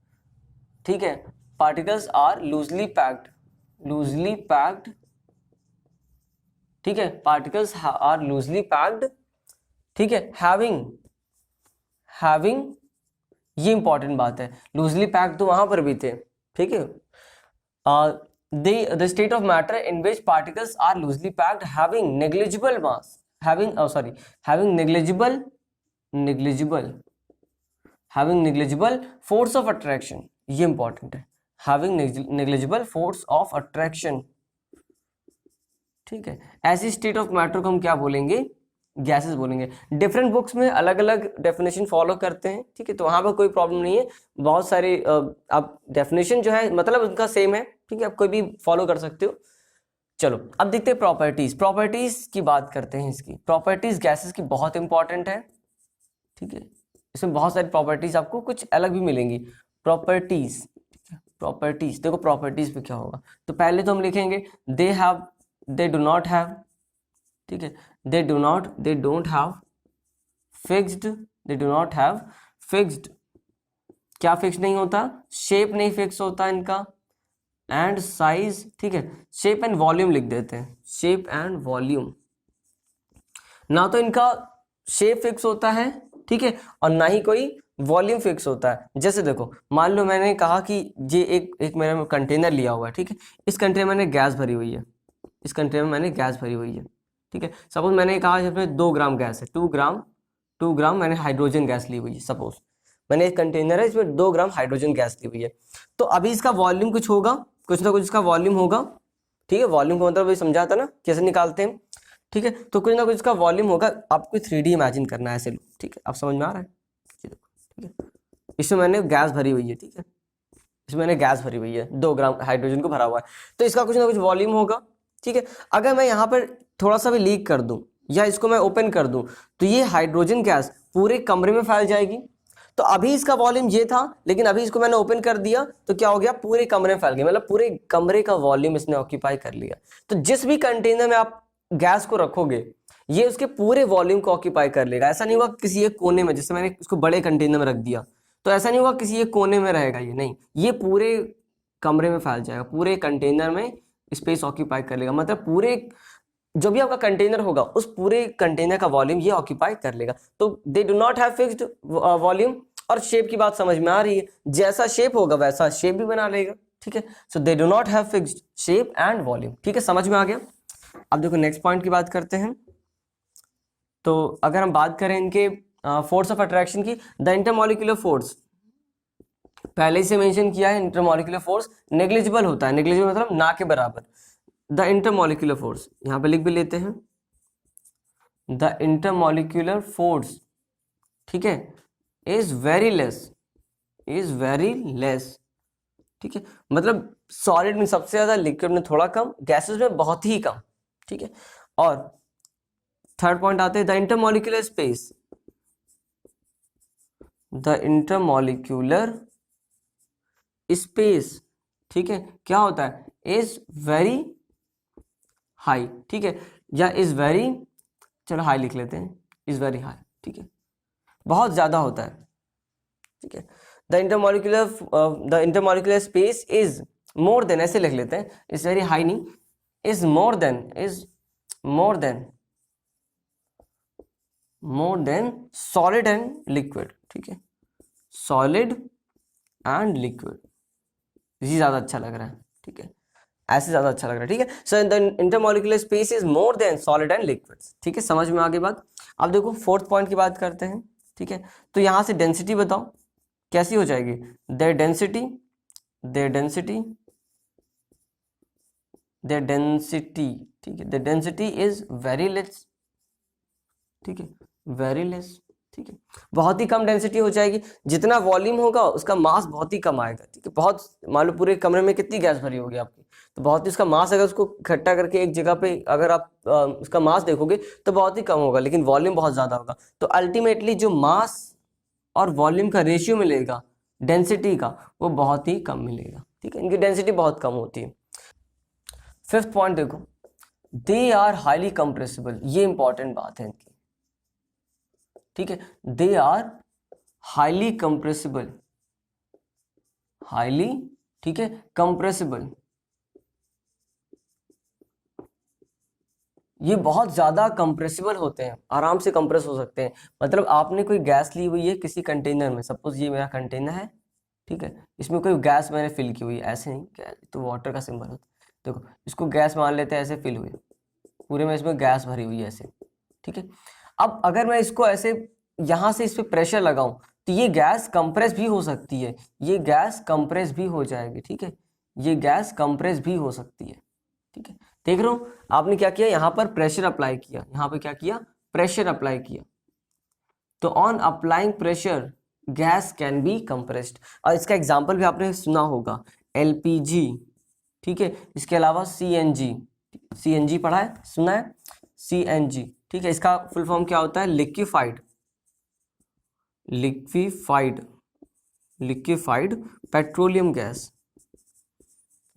ठीक है, particles are loosely packed, ठीक है, particles are loosely packed, ठीक है, having ये इंपॉर्टेंट बात है, लूजली पैक्ड तो वहां पर भी थे, ठीक है। the state of matter in which particles are loosely packed having negligible mass, having negligible force of attraction, ये इंपॉर्टेंट है, having negligible force of attraction, ठीक है। ऐसी स्टेट ऑफ मैटर को हम क्या बोलेंगे, गैसेस बोलेंगे। डिफरेंट बुक्स में अलग अलग डेफिनेशन फॉलो करते हैं, ठीक है, तो वहां पर कोई प्रॉब्लम नहीं है। बहुत सारे आप डेफिनेशन जो है मतलब उनका सेम है, ठीक है, आप कोई भी फॉलो कर सकते हो। चलो अब देखते हैं प्रॉपर्टीज की बात करते हैं। इसकी प्रॉपर्टीज गैसेस की बहुत इंपॉर्टेंट है, ठीक है। इसमें बहुत सारी प्रॉपर्टीज आपको कुछ अलग भी मिलेंगी। प्रॉपर्टीज देखो प्रॉपर्टीज पे क्या होगा, तो पहले तो हम लिखेंगे दे डू नॉट हैव, ठीक है, they don't have fixed, क्या फिक्स नहीं होता, शेप नहीं फिक्स होता इनका, एंड साइज, ठीक है, शेप एंड वॉल्यूम लिख देते हैं, शेप एंड वॉल्यूम, ना तो इनका शेप फिक्स होता है, ठीक है, और ना ही कोई वॉल्यूम फिक्स होता है। जैसे देखो मान लो मैंने कहा कि ये एक मेरा कंटेनर लिया हुआ है, ठीक है, इस कंटेनर में मैंने गैस भरी हुई है, ठीक है। सपोज मैंने कहा इसमें 2 ग्राम गैस है, 2 ग्राम मैंने हाइड्रोजन गैस ली हुई है। सपोज मैंने एक कंटेनर है, इसमें 2 ग्राम हाइड्रोजन गैस ली हुई है, तो अभी इसका वॉल्यूम कुछ होगा, कुछ ना कुछ इसका वॉल्यूम होगा, ठीक है। वॉल्यूम का मतलब वही समझा था ना कैसे निकालते हैं, ठीक है। तो कुछ ना कुछ इसका वॉल्यूम होगा, आपको 3D इमेजिन करना है ऐसे लो, ठीक है, आप समझ में आ रहा है, ठीक है। इसमें मैंने गैस भरी हुई है, ठीक है, इसमें मैंने गैस भरी हुई है, 2 ग्राम हाइड्रोजन को भरा हुआ है, तो इसका कुछ ना कुछ वॉल्यूम होगा, ठीक है। अगर मैं यहाँ पर थोड़ा सा भी लीक कर दूं या इसको मैं ओपन कर दूं तो ये हाइड्रोजन गैस पूरे कमरे में फैल जाएगी। तो अभी इसका वॉल्यूम ये था, लेकिन अभी इसको मैंने ओपन कर दिया तो क्या हो गया, पूरे कमरे में फैल गई, मतलब पूरे कमरे का वॉल्यूम इसने ऑक्यूपाई कर लिया। तो जिस भी कंटेनर में आप गैस को रखोगे ये उसके पूरे वॉल्यूम को ऑक्यूपाई कर लेगा। ऐसा नहीं होगा किसी एक कोने में, जैसे मैंने इसको बड़े कंटेनर में रख दिया तो ऐसा नहीं होगा किसी एक कोने में रहेगा ये, नहीं, ये पूरे कमरे में फैल जाएगा, पूरे कंटेनर में स्पेस ऑक्यूपाई कर लेगा, मतलब पूरे जो भी आपका कंटेनर होगा उस पूरे कंटेनर का वॉल्यूम ये ऑक्यूपाई कर लेगा। तो दे do not have fixed volume. और शेप की बात समझ में आ रही है, जैसा शेप होगा वैसा शेप भी बना लेगा, ठीक है। So they do not have fixed shape and volume, ठीक है, समझ में आ गया। अब देखो नेक्स्ट पॉइंट की बात करते हैं। तो अगर हम बात करें इनके फोर्स ऑफ अट्रैक्शन की, द इंटरमॉलिक्यूलर फोर्स पहले से मेंशन किया है, इंटरमॉलिक्यूलर फोर्स नेग्लिजिबल होता है, नेग्लिजिबल मतलब ना के बराबर। द इंटरमॉलिक्यूलर फोर्स यहां पे लिख भी लेते हैं, द इंटरमॉलिक्यूलर फोर्स, ठीक है, इज वेरी लेस ठीक है, मतलब सॉलिड में सबसे ज्यादा, लिक्विड में थोड़ा कम, गैसेस में बहुत ही कम, ठीक है। और थर्ड पॉइंट आते हैं the intermolecular space, the intermolecular space, ठीक है, क्या होता है, इज वेरी हाई, ठीक है, या इज वेरी, चलो हाई लिख लेते हैं, इज वेरी हाई, ठीक है, बहुत ज्यादा होता है, ठीक है। The intermolecular space is more than, ऐसे लिख लेते हैं, इज वेरी हाई नहीं, is more than, is more than, more than solid and liquid, ठीक है, सॉलिड एंड लिक्विड, ये ज्यादा अच्छा लग रहा है, ठीक है, ऐसे ज्यादा अच्छा लग रहा है, ठीक है। So the intermolecular space is more than solid and liquids, ठीक है, समझ में आगे बात। अब देखो फोर्थ पॉइंट की बात करते हैं, ठीक है। तो यहां से डेंसिटी बताओ कैसी हो जाएगी, their density, their density, their density, ठीक है, their density is very less, ठीक है, वेरी लेस, ठीक है, बहुत ही कम डेंसिटी हो जाएगी, जितना वॉल्यूम होगा उसका मास बहुत ही कम आएगा, ठीक है। बहुत, मान लो पूरे कमरे में कितनी गैस भरी होगी आपकी, तो बहुत ही उसका मास, अगर उसको इकट्ठा करके एक जगह पे अगर आप उसका मास देखोगे तो बहुत ही कम होगा, लेकिन वॉल्यूम बहुत ज्यादा होगा, तो अल्टीमेटली जो मास और वॉल्यूम का रेशियो मिलेगा डेंसिटी का, वो बहुत ही कम मिलेगा, ठीक है, इनकी डेंसिटी बहुत कम होती है। फिफ्थ पॉइंट देखो, दे आर हाईली कंप्रेसिबल, ये इंपॉर्टेंट बात है इनकी, ठीक है, they are highly compressible, highly, ठीक है, कंप्रेसिबल, ये बहुत ज्यादा कंप्रेसिबल होते हैं, आराम से कंप्रेस हो सकते हैं। मतलब आपने कोई गैस ली हुई है किसी कंटेनर में, सपोज ये मेरा कंटेनर है, ठीक है, इसमें कोई गैस मैंने फिल की हुई है, ऐसे नहीं, तो वाटर का सिंबल होता है, देखो इसको गैस मान लेते हैं, ऐसे फिल हुई पूरे में, इसमें गैस भरी हुई है ऐसे, ठीक है। अब अगर मैं इसको ऐसे यहां से इस पे प्रेशर लगाऊं तो ये गैस कंप्रेस भी हो सकती है, ये गैस कंप्रेस भी हो जाएगी, ठीक है, ये गैस कंप्रेस भी हो सकती है, ठीक है। देख रहे हो आपने क्या किया, यहां पर प्रेशर अप्लाई किया, यहां पर क्या किया, प्रेशर अप्लाई किया, तो on applying pressure gas can be compressed. और इसका एग्जांपल भी आपने सुना होगा, एलपीजी, ठीक है, इसके अलावा सीएनजी, सीएनजी पढ़ा है, सुना है, सीएनजी, ठीक है, इसका फुल फॉर्म क्या होता है, liquefied, liquefied, liquefied petroleum gas,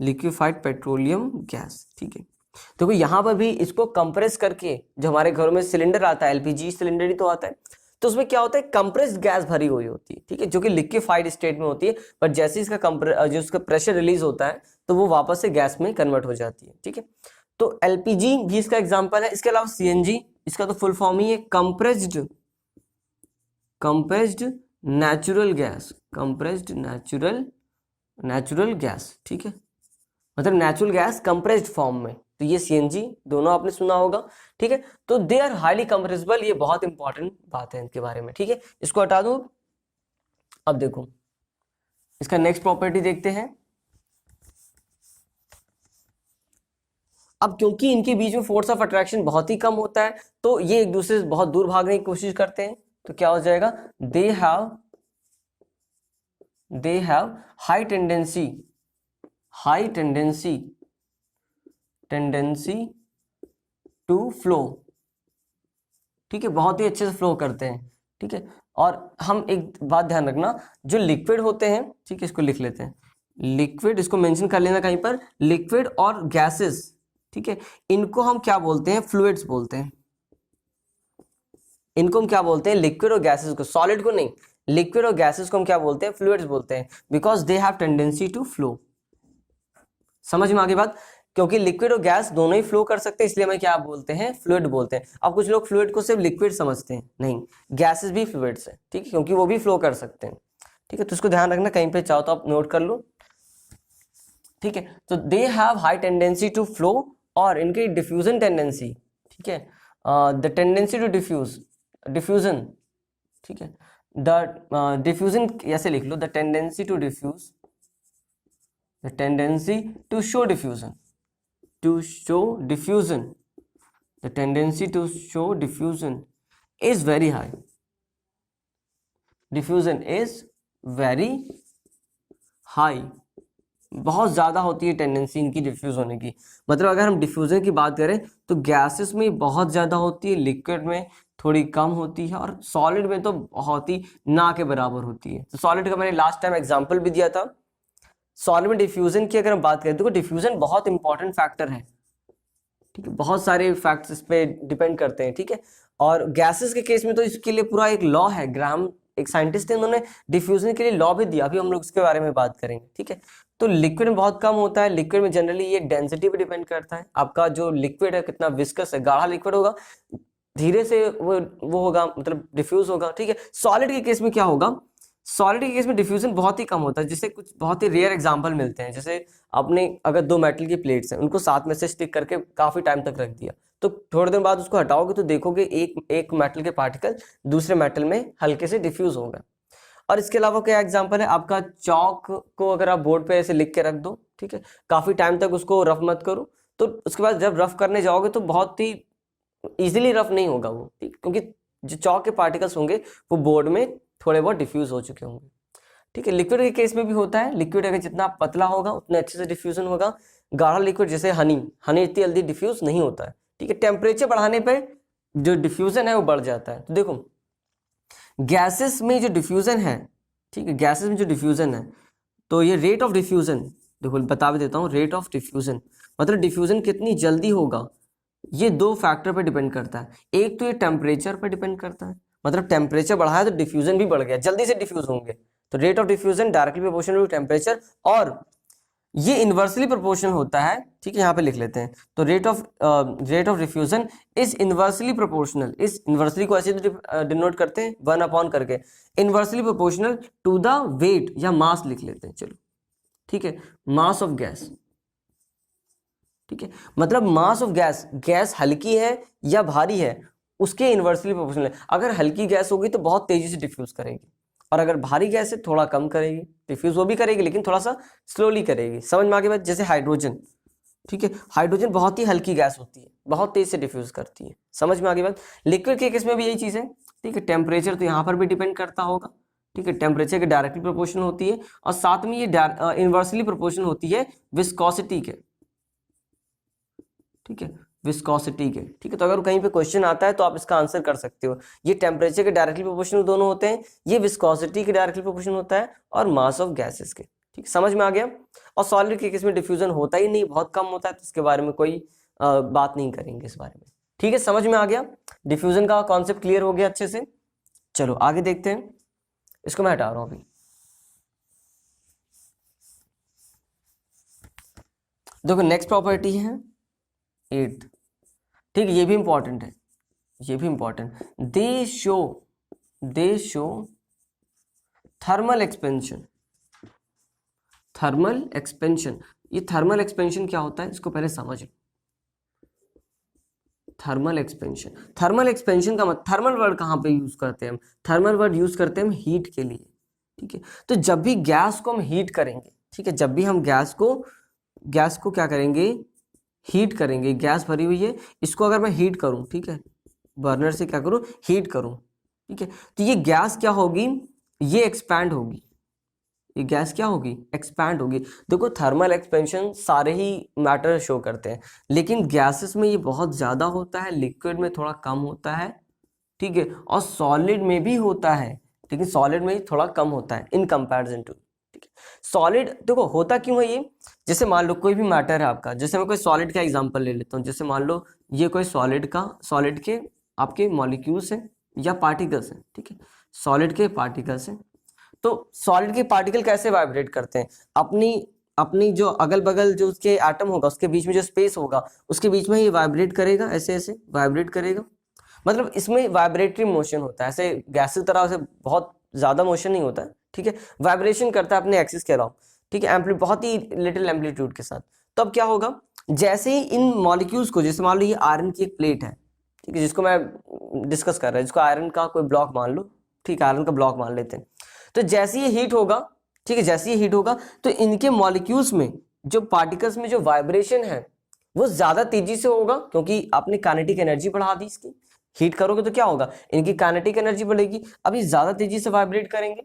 liquefied petroleum gas, ठीक है। देखो यहां पर भी इसको कंप्रेस करके, जो हमारे घरों में सिलेंडर आता है, एलपीजी सिलेंडर ही तो आता है, तो उसमें क्या होता है, कंप्रेस्ड गैस भरी हुई होती है, ठीक है, जो कि लिक्विफाइड स्टेट में होती है, पर जैसे इसका जो उसका प्रेशर रिलीज होता है तो वो वापस से गैस में कन्वर्ट हो जाती है, ठीक है। तो एलपीजी भी इसका एग्जांपल है। इसके अलावा सीएनजी, इसका तो फुल फॉर्म ही है compressed, compressed natural gas, compressed natural gas, ठीक है, मतलब नेचुरल गैस कंप्रेस्ड फॉर्म में, तो ये सीएनजी दोनों आपने सुना होगा, ठीक है। तो दे आर हाईली कंप्रेसिबल, ये बहुत इंपॉर्टेंट बात है इनके बारे में, ठीक है, इसको हटा दूं। अब देखो इसका नेक्स्ट प्रॉपर्टी देखते हैं। अब क्योंकि इनके बीच में फोर्स ऑफ अट्रैक्शन बहुत ही कम होता है, तो ये एक दूसरे से बहुत दूर भागने की कोशिश करते हैं, तो क्या हो जाएगा, they have high tendency, high tendency to flow, ठीक है, बहुत ही अच्छे से फ्लो करते हैं, ठीक है। और हम एक बात ध्यान रखना, जो लिक्विड होते हैं, ठीक है, इसको लिख लेते हैं, लिक्विड, इसको मेंशन कर लेना कहीं पर, लिक्विड और गैसेस, ठीक है, इनको हम क्या बोलते हैं, फ्लूइड्स बोलते हैं, इनको हम क्या बोलते हैं, लिक्विड और गैसेस को, सॉलिड को नहीं, लिक्विड और गैसेस को हम क्या बोलते हैं, फ्लूइड्स बोलते हैं, because they have tendency to flow. समझ में आगे बात, क्योंकि लिक्विड और गैस दोनों ही फ्लो कर सकते हैं, इसलिए हमें क्या बोलते हैं, फ्लूइड बोलते हैं। अब कुछ लोग फ्लूइड को सिर्फ लिक्विड समझते हैं, नहीं, गैसेस भी फ्लूइड्स हैं, ठीक है, क्योंकि वो भी फ्लो कर सकते हैं, ठीक है, तो इसको ध्यान रखना, कहीं पे चाहो तो आप नोट कर लो, ठीक है। तो they have high tendency to flow, और इनकी डिफ्यूजन टेंडेंसी, ठीक है, द टेंडेंसी टू डिफ्यूजन, ठीक है, द डिफ्यूजन ऐसे लिख लो, the tendency to diffuse, the tendency to show diffusion, the tendency to show diffusion is very high, diffusion is very high, बहुत ज़्यादा होती है टेंडेंसी इनकी डिफ्यूज़ होने की। मतलब अगर हम डिफ्यूज़न की बात करें तो गैसेस में बहुत ज़्यादा होती है, लिक्विड में थोड़ी कम होती है, और सॉलिड में तो बहुत ही ना के बराबर होती है। तो सॉलिड का मैंने लास्ट टाइम एग्जांपल भी दिया था। सॉलिड में डिफ्यूज़न की अगर हम बात करें तो डिफ्यूज़न बहुत इंपॉर्टेंट फैक्टर है, ठीक है, बहुत सारे फैक्ट्स इस पे डिपेंड करते हैं, ठीक है। और गैसेस के केस में तो इसके लिए पूरा एक लॉ है, ग्राम एक साइंटिस्ट थे, उन्होंने डिफ्यूजन के लिए लॉ भी दिया, अभी हम लोग इसके बारे में बात करेंगे, ठीक है। तो लिक्विड में बहुत कम होता है, लिक्विड में जनरली ये डेंसिटी पे डिपेंड करता है, आपका जो लिक्विड है कितना विस्कस है, गाढ़ा लिक्विड होगा धीरे से वो होगा, मतलब डिफ्यूज होगा, ठीक है। सॉलिड के केस में क्या होगा, सॉलिड के केस में डिफ्यूजन बहुत ही कम होता है, जिससे कुछ बहुत ही रेयर एग्जांपल मिलते हैं, जैसे आपने अगर दो मेटल की प्लेट्स हैं उनको साथ में से स्टिक करके काफी टाइम तक रख दिया, तो थोड़े दिन बाद उसको हटाओगे तो देखोगे एक मेटल के पार्टिकल दूसरे मेटल में हल्के से डिफ्यूज होगा। और इसके अलावा क्या एग्जांपल है, आपका चौक को अगर आप बोर्ड पे ऐसे लिख के रख दो, ठीक है, काफी टाइम तक उसको रफ मत करो, तो उसके बाद जब रफ करने जाओगे तो बहुत ही इजीली रफ नहीं होगा वो, ठीक, क्योंकि जो चौक के पार्टिकल्स होंगे वो बोर्ड में थोड़े बहुत डिफ्यूज हो चुके होंगे, ठीक है। लिक्विड के केस में भी होता है, लिक्विड अगर जितना पतला होगा उतने अच्छे से डिफ्यूजन होगा। गाढ़ा लिक्विड जैसे हनी इतनी जल्दी डिफ्यूज नहीं होता है, ठीक है। टेम्परेचर बढ़ाने पर जो डिफ्यूजन है वो बढ़ जाता है। तो देखो गैसेस में जो डिफ्यूजन है, ठीक है, गैसेस में जो डिफ्यूजन है, तो ये रेट ऑफ डिफ्यूजन, देखो बता भी देता हूँ, रेट ऑफ डिफ्यूजन मतलब डिफ्यूजन कितनी जल्दी होगा, ये दो फैक्टर पे डिपेंड करता है। एक तो ये टेम्परेचर पे डिपेंड करता है, मतलब टेम्परेचर बढ़ाया तो डिफ्यूजन भी बढ़ गया, जल्दी से डिफ्यूज होंगे, तो rate of diffusion directly proportional to temperature, और ये इन्वर्सली प्रोपोर्शनल होता है, ठीक है, यहाँ पे लिख लेते हैं। तो rate of diffusion is inversely proportional, इस इन्वर्सली को ऐसे डिनोट करते हैं 1 करके, inversely proportional to the weight या मास लिख लेते हैं, चलो ठीक है, मास ऑफ गैस, ठीक है, मतलब मास ऑफ गैस, गैस हल्की है या भारी है उसके इन्वर्सली प्रोपोर्शनल है। अगर हल्की गैस होगी तो बहुत तेजी से डिफ्यूज करेगी, और अगर भारी गैस है थोड़ा कम करेगी, डिफ्यूज वो भी करेगी लेकिन थोड़ा सा स्लोली करेगी। समझ में आ गई बात, जैसे हाइड्रोजन, ठीक है, हाइड्रोजन बहुत ही हल्की गैस होती है, बहुत तेज से डिफ्यूज करती है। समझ में आ गई बात। लिक्विड के केस में भी यही चीज है, ठीक है, टेम्परेचर तो यहाँ पर भी डिपेंड करता होगा, ठीक है, टेम्परेचर के डायरेक्टली प्रोपोर्शनल होती है, और साथ में ये इन्वर्सली प्रोपोर्शनल होती है विस्कोसिटी के, ठीक है, विस्कोसिटी के, ठीक है। तो अगर कहीं पे क्वेश्चन आता है तो आप इसका आंसर कर सकते हो, ये टेम्परेचर के डायरेक्टली प्रोपोर्शनल दोनों होते हैं, ये विस्कोसिटी के डायरेक्टली प्रोपोर्शनल होता है, और मास ऑफ गैसेस के, ठीक, समझ में आ गया। और सॉलिड के केस में डिफ्यूजन होता ही नहीं, बहुत कम होता है, तो इसके बारे में कोई बात नहीं करेंगे इस बारे में, ठीक है, समझ में आ गया। डिफ्यूजन का कॉन्सेप्ट क्लियर हो गया अच्छे से। चलो आगे देखते हैं, इसको मैं हटा रहा हूं अभी। देखो नेक्स्ट प्रॉपर्टी है 8th, ठीक है, ये भी इंपॉर्टेंट है, ये भी इंपॉर्टेंट, दे show thermal expansion, thermal expansion. ये थर्मल एक्सपेंशन क्या होता है इसको पहले समझ लो। थर्मल एक्सपेंशन, थर्मल एक्सपेंशन का मतलब, थर्मल वर्ड कहाँ पे यूज करते हैं हम, थर्मल वर्ड यूज करते हैं हम हीट के लिए, ठीक है। तो जब भी गैस को हम हीट करेंगे, ठीक है, जब भी हम गैस को क्या करेंगे, हीट करेंगे, गैस भरी हुई है, इसको अगर मैं हीट करूं, ठीक है, बर्नर से क्या करूं, हीट करूं, ठीक है, तो ये गैस क्या होगी, ये एक्सपैंड होगी, ये गैस क्या होगी, एक्सपैंड होगी। देखो थर्मल एक्सपेंशन सारे ही मैटर शो करते हैं, लेकिन गैसेस में ये बहुत ज़्यादा होता है, लिक्विड में थोड़ा कम होता है, ठीक है, और सॉलिड में भी होता है, लेकिन सॉलिड में थोड़ा कम होता है इन कंपैरिजन टू, ठीक है। सॉलिड देखो होता क्यों है ये, जैसे मान लो कोई भी मैटर है आपका, जैसे मैं कोई सॉलिड का एग्जांपल ले लेता हूँ, जैसे मान लो ये कोई सॉलिड के आपके मॉलिक्यूल्स हैं या पार्टिकल्स हैं, ठीक है, सॉलिड के पार्टिकल्स हैं। तो सॉलिड के पार्टिकल कैसे वाइब्रेट करते हैं, अपनी जो अगल बगल जो उसके एटम होगा उसके बीच में जो स्पेस होगा उसके बीच में ये वाइब्रेट करेगा, ऐसे ऐसे वाइब्रेट करेगा, मतलब इसमें वाइब्रेटरी मोशन होता है, ऐसे गैस की तरह से बहुत ज्यादा मोशन नहीं होता है, ठीक है, वाइब्रेशन करता है अपने एक्सिस के अराउंड, ठीक है, बहुत ही लिटिल एम्पलीट्यूड के साथ। तो अब क्या होगा, जैसे ही इन मॉलिक्यूल्स को, जैसे मान लो ये आयरन की एक प्लेट है, ठीक है, जिसको मैं डिस्कस कर रहा हूँ, जिसको आयरन का कोई ब्लॉक मान लो, ठीक है, आयरन का ब्लॉक मान लेते हैं। तो जैसे ये हीट होगा, ठीक है, जैसे ये हीट होगा तो इनके मॉलिक्यूल्स में जो पार्टिकल्स में जो वाइब्रेशन है वो ज्यादा तेजी से होगा, क्योंकि आपने काइनेटिक एनर्जी बढ़ा दी इसकी, हीट करोगे तो क्या होगा, इनकी काइनेटिक एनर्जी बढ़ेगी, अब ये ज्यादा तेजी से वाइब्रेट करेंगे।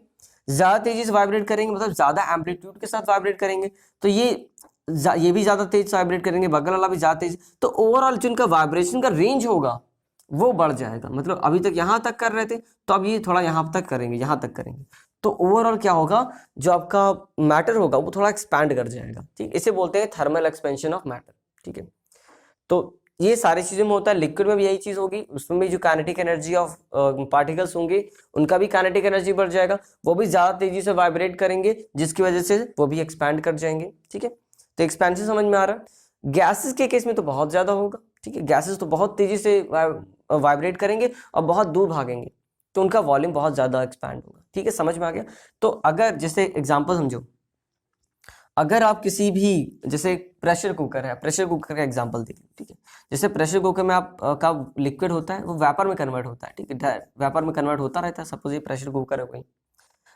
ज्यादा तेजी से वाइब्रेट करेंगे मतलब ज्यादा एम्पलीट्यूड के साथ वाइब्रेट करेंगे, तो ये भी ज्यादा तेज वाइब्रेट करेंगे, बगल वाला भी ज्यादा तेज, तो ओवरऑल जो इनका वाइब्रेशन का रेंज होगा वो बढ़ जाएगा। मतलब अभी तक यहाँ तक कर रहे थे, तो अब ये थोड़ा यहाँ तक करेंगे, यहाँ तक करेंगे, तो ओवरऑल क्या होगा, जो आपका मैटर होगा वो थोड़ा एक्सपैंड कर जाएगा। ठीक, इसे बोलते हैं थर्मल एक्सपेंशन ऑफ मैटर। ठीक है, तो ये सारी चीजों में होता है। लिक्विड में भी यही चीज होगी, उसमें भी जो काइनेटिक एनर्जी ऑफ पार्टिकल्स होंगे उनका भी काइनेटिक एनर्जी बढ़ जाएगा, वो भी ज्यादा तेजी से वाइब्रेट करेंगे, जिसकी वजह से वो भी एक्सपैंड कर जाएंगे। ठीक है, तो एक्सपेंशन समझ में आ रहा है। गैसेस के केस में तो बहुत ज्यादा होगा। ठीक है, गैसेस तो बहुत तेजी से वाइब्रेट करेंगे और बहुत दूर भागेंगे, तो उनका वॉल्यूम बहुत ज्यादा एक्सपैंड होगा। ठीक है, समझ में आ गया। तो अगर जैसे एग्जांपल समझो, अगर आप किसी भी, जैसे प्रेशर कुकर है, प्रेशर कुकर का एग्जांपल देखिए। ठीक है, जैसे प्रेशर कुकर में आप का लिक्विड होता है वो वेपर में कन्वर्ट होता है। ठीक है, वेपर में कन्वर्ट होता रहता है। सपोज ये प्रेशर कुकर है, कोई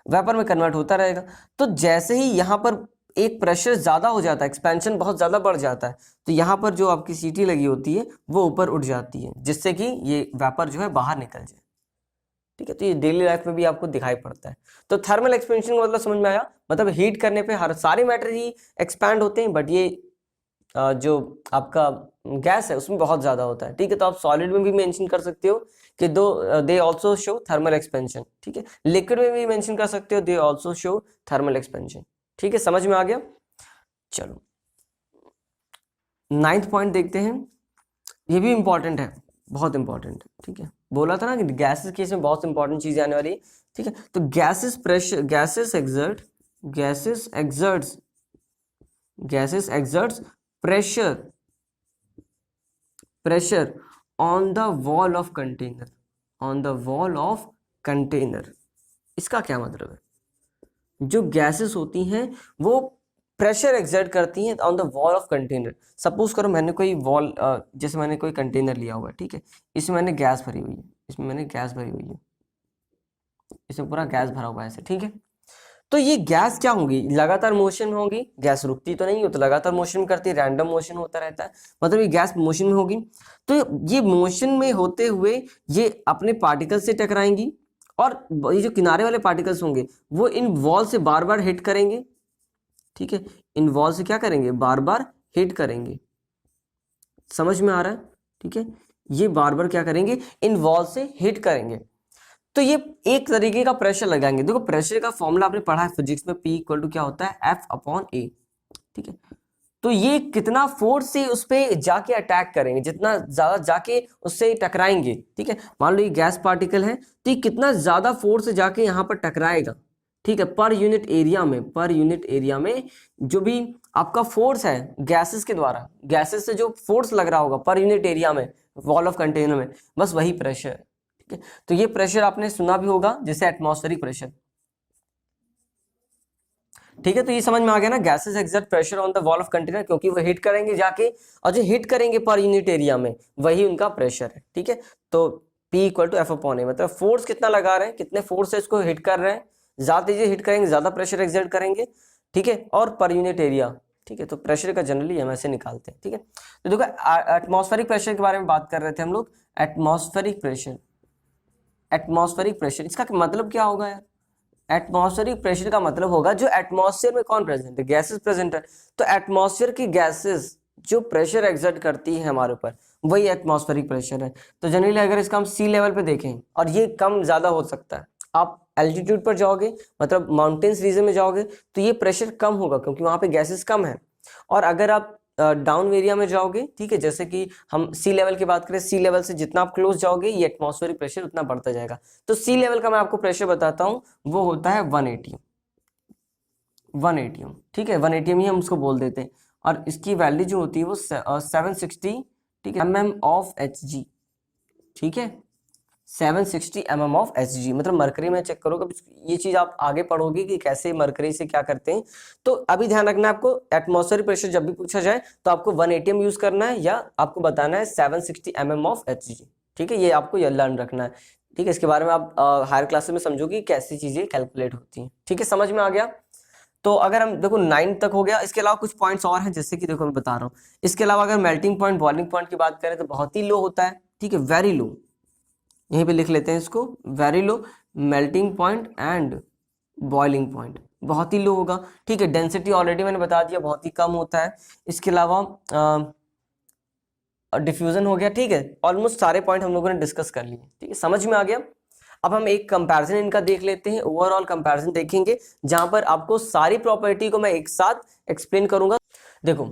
वेपर में कन्वर्ट होता रहेगा। तो जैसे ही यहाँ पर एक प्रेशर ज्यादा हो जाता है, एक्सपेंशन बहुत ज्यादा बढ़ जाता है, तो यहाँ पर जो आपकी सीटी लगी होती है वो ऊपर उठ जाती है, जिससे कि ये वेपर जो है बाहर निकल जाए। ठीक है, तो ये डेली लाइफ में भी आपको दिखाई पड़ता है। तो थर्मल एक्सपेंशन का मतलब समझ में आया, मतलब हीट करने पे हर सारे मैटर ही एक्सपैंड होते हैं, बट ये जो आपका गैस है उसमें बहुत ज्यादा होता है। ठीक है, तो आप सॉलिड में भी मेंशन कर सकते हो कि they also show thermal expansion. ठीक है, लिक्विड में भी मेंशन कर सकते हो, they also show thermal expansion. ठीक है, समझ में आ गया। चलो 9th पॉइंट देखते हैं, ये भी इंपॉर्टेंट है, बहुत इंपॉर्टेंट है। ठीक है, बोला था ना कि गैसेस केस में बहुत इंपॉर्टेंट चीजें आने वाली है। ठीक है, तो gases pressure, gases exerts pressure on the wall of container। इसका क्या मतलब है, जो गैसेस होती हैं वो प्रेशर एक्सर्ट करती हैं on the wall of container. Suppose करो मैंने कोई वॉल, जैसे मैंने कोई कंटेनर लिया हुआ है। ठीक है, इसमें मैंने गैस भरी हुई है, इसमें पूरा गैस भरा हुआ है ऐसे। ठीक है, तो ये गैस क्या होगी, लगातार मोशन में होगी, गैस रुकती तो नहीं हो, तो लगातार मोशन में करती है, रैंडम मोशन होता रहता है, मतलब ये गैस मोशन में होगी। तो ये मोशन में होते हुए ये अपने पार्टिकल से टकराएंगी, और ये जो किनारे वाले पार्टिकल्स होंगे वो इन वॉल से बार बार हिट करेंगे। ठीक है, इन वॉल से क्या करेंगे, बार बार हिट करेंगे। समझ में आ रहा है। ठीक है, ये बार बार क्या करेंगे, इन वॉल से हिट करेंगे, तो ये एक तरीके का प्रेशर लगाएंगे। देखो प्रेशर का फॉर्मूला आपने पढ़ा है फिजिक्स में, P इक्वल टू क्या होता है, F/A। ठीक है, तो ये कितना फोर्स से उस पर जाके अटैक करेंगे, जितना ज्यादा जाके उससे टकराएंगे। ठीक है, मान लो ये गैस पार्टिकल है, तो ये कितना ज्यादा फोर्स से जाके यहाँ पर टकराएगा। ठीक है, पर यूनिट एरिया में जो भी आपका फोर्स है गैसेस के द्वारा, गैसेस से जो फोर्स लग रहा होगा पर यूनिट एरिया में वॉल ऑफ कंटेनर में, बस वही प्रेशर है। ठीक है, तो ये प्रेशर आपने सुना भी होगा, जैसे एटमॉस्फेरिक प्रेशर। ठीक है, तो ये समझ में आ गया ना, gases exert pressure on the wall of container, क्योंकि वो हिट करेंगे जाके, और जो हिट करेंगे पर यूनिट एरिया में वही उनका प्रेशर है। ठीक है, तो P इक्वल टू F/A, मतलब फोर्स कितना लगा रहे हैं, कितने फोर्स से इसको हिट कर रहे हैं, ज्यादा तेजी हिट करेंगे ज्यादा प्रेशर एक्सर्ट करेंगे। ठीक है, और पर यूनिट एरिया। ठीक है, तो प्रेशर का जनरली हम ऐसे निकालते हैं। ठीक है, तो देखो एटमॉस्फेरिक प्रेशर के बारे में बात कर रहे थे हम लोग। एटमॉस्फेरिक प्रेशर, इसका मतलब क्या होगा यार, एटमॉस्फेरिक प्रेशर का मतलब होगा जो एटमॉस्फेयर में कौन प्रेजेंट है, गैसेस प्रेजेंट है, तो एटमॉस्फेयर की गैसेस जो प्रेशर एक्सर्ट करती है हमारे ऊपर, वही एटमॉस्फेरिक प्रेशर है। तो जनरली अगर इसका हम सी लेवल पे देखें, और ये कम ज्यादा हो सकता है, आप एल्टीट्यूड पर जाओगे, मतलब माउंटेन्स रीजन में जाओगे, तो ये प्रेशर कम होगा क्योंकि वहां पे गैसेस कम है। और अगर आप डाउन एरिया में जाओगे, ठीक है, जैसे कि हम सी लेवल की बात करें, सी लेवल से जितना आप क्लोज जाओगे ये एटमॉस्फेरिक प्रेशर उतना बढ़ता जाएगा। तो सी लेवल का मैं आपको प्रेशर बताता हूं, वो होता है 1 atm। ठीक है, 1 atm ही हम उसको बोल देते हैं, और इसकी वैल्यू जो होती है वो 760, ठीक है, mm ऑफ Hg। ठीक है, 760 mm ऑफ Hg, मतलब मरकरी में चेक करो, ये चीज आप आगे पढ़ोगे कि कैसे मरकरी से क्या करते हैं। तो अभी ध्यान रखना है आपको, एटमॉस्फेरिक प्रेशर जब भी पूछा जाए तो आपको 1 atm यूज करना है, या आपको बताना है 760 mm ऑफ Hg। ठीक है, ये आपको ये लर्न रखना है। ठीक है, इसके बारे में आप हायर क्लासेस में समझोगे कैसी चीजें कैलकुलेट होती हैं। ठीक है, समझ में आ गया। तो अगर हम देखो 9 तक हो गया, इसके अलावा कुछ पॉइंट्स और हैं, जैसे कि देखो मैं बता रहा हूँ, इसके अलावा अगर मेल्टिंग पॉइंट, बॉइलिंग पॉइंट की बात करें तो बहुत ही लो होता है। ठीक है, वेरी लो, यहीं पे लिख लेते हैं इसको, very low melting point and boiling point बहुत ही लो होगा, ठीक है। डेंसिटी ऑलरेडी मैंने बता दिया बहुत ही कम होता है। इसके अलावा डिफ्यूजन हो गया, ठीक है। ऑलमोस्ट सारे पॉइंट हम लोगों ने डिस्कस कर लिए, ठीक है, समझ में आ गया। अब हम एक कंपैरिजन इनका देख लेते हैं, ओवरऑल कंपैरिजन देखेंगे जहां पर आपको सारी प्रॉपर्टी को मैं एक साथ एक्सप्लेन करूंगा। देखो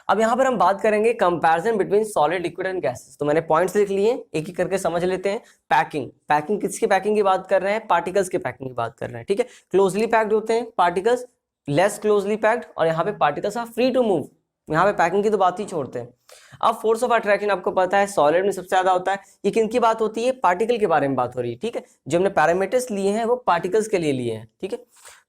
अब यहां पर हम बात करेंगे comparison between solid, liquid and gases. तो मैंने पॉइंट्स लिख लिए, एक एक करके समझ लेते हैं। पैकिंग किसकी पैकिंग की बात कर रहे हैं? पार्टिकल्स की पैकिंग की बात कर रहे हैं, ठीक है। क्लोजली पैक्ड होते हैं पार्टिकल्स, लेस क्लोजली पैक्ड, और यहाँ पे particles are free to move. यहाँ पे पैकिंग की तो बात ही छोड़ते हैं। अब फोर्स ऑफ अट्रैक्शन आपको पता है सॉलिड में सबसे ज्यादा होता है। ये किनकी बात होती है? पार्टिकल के बारे में बात हो रही है, ठीक है। जो हमने पैरामीटर्स लिए हैं वो पार्टिकल्स के लिए लिए हैं, ठीक है।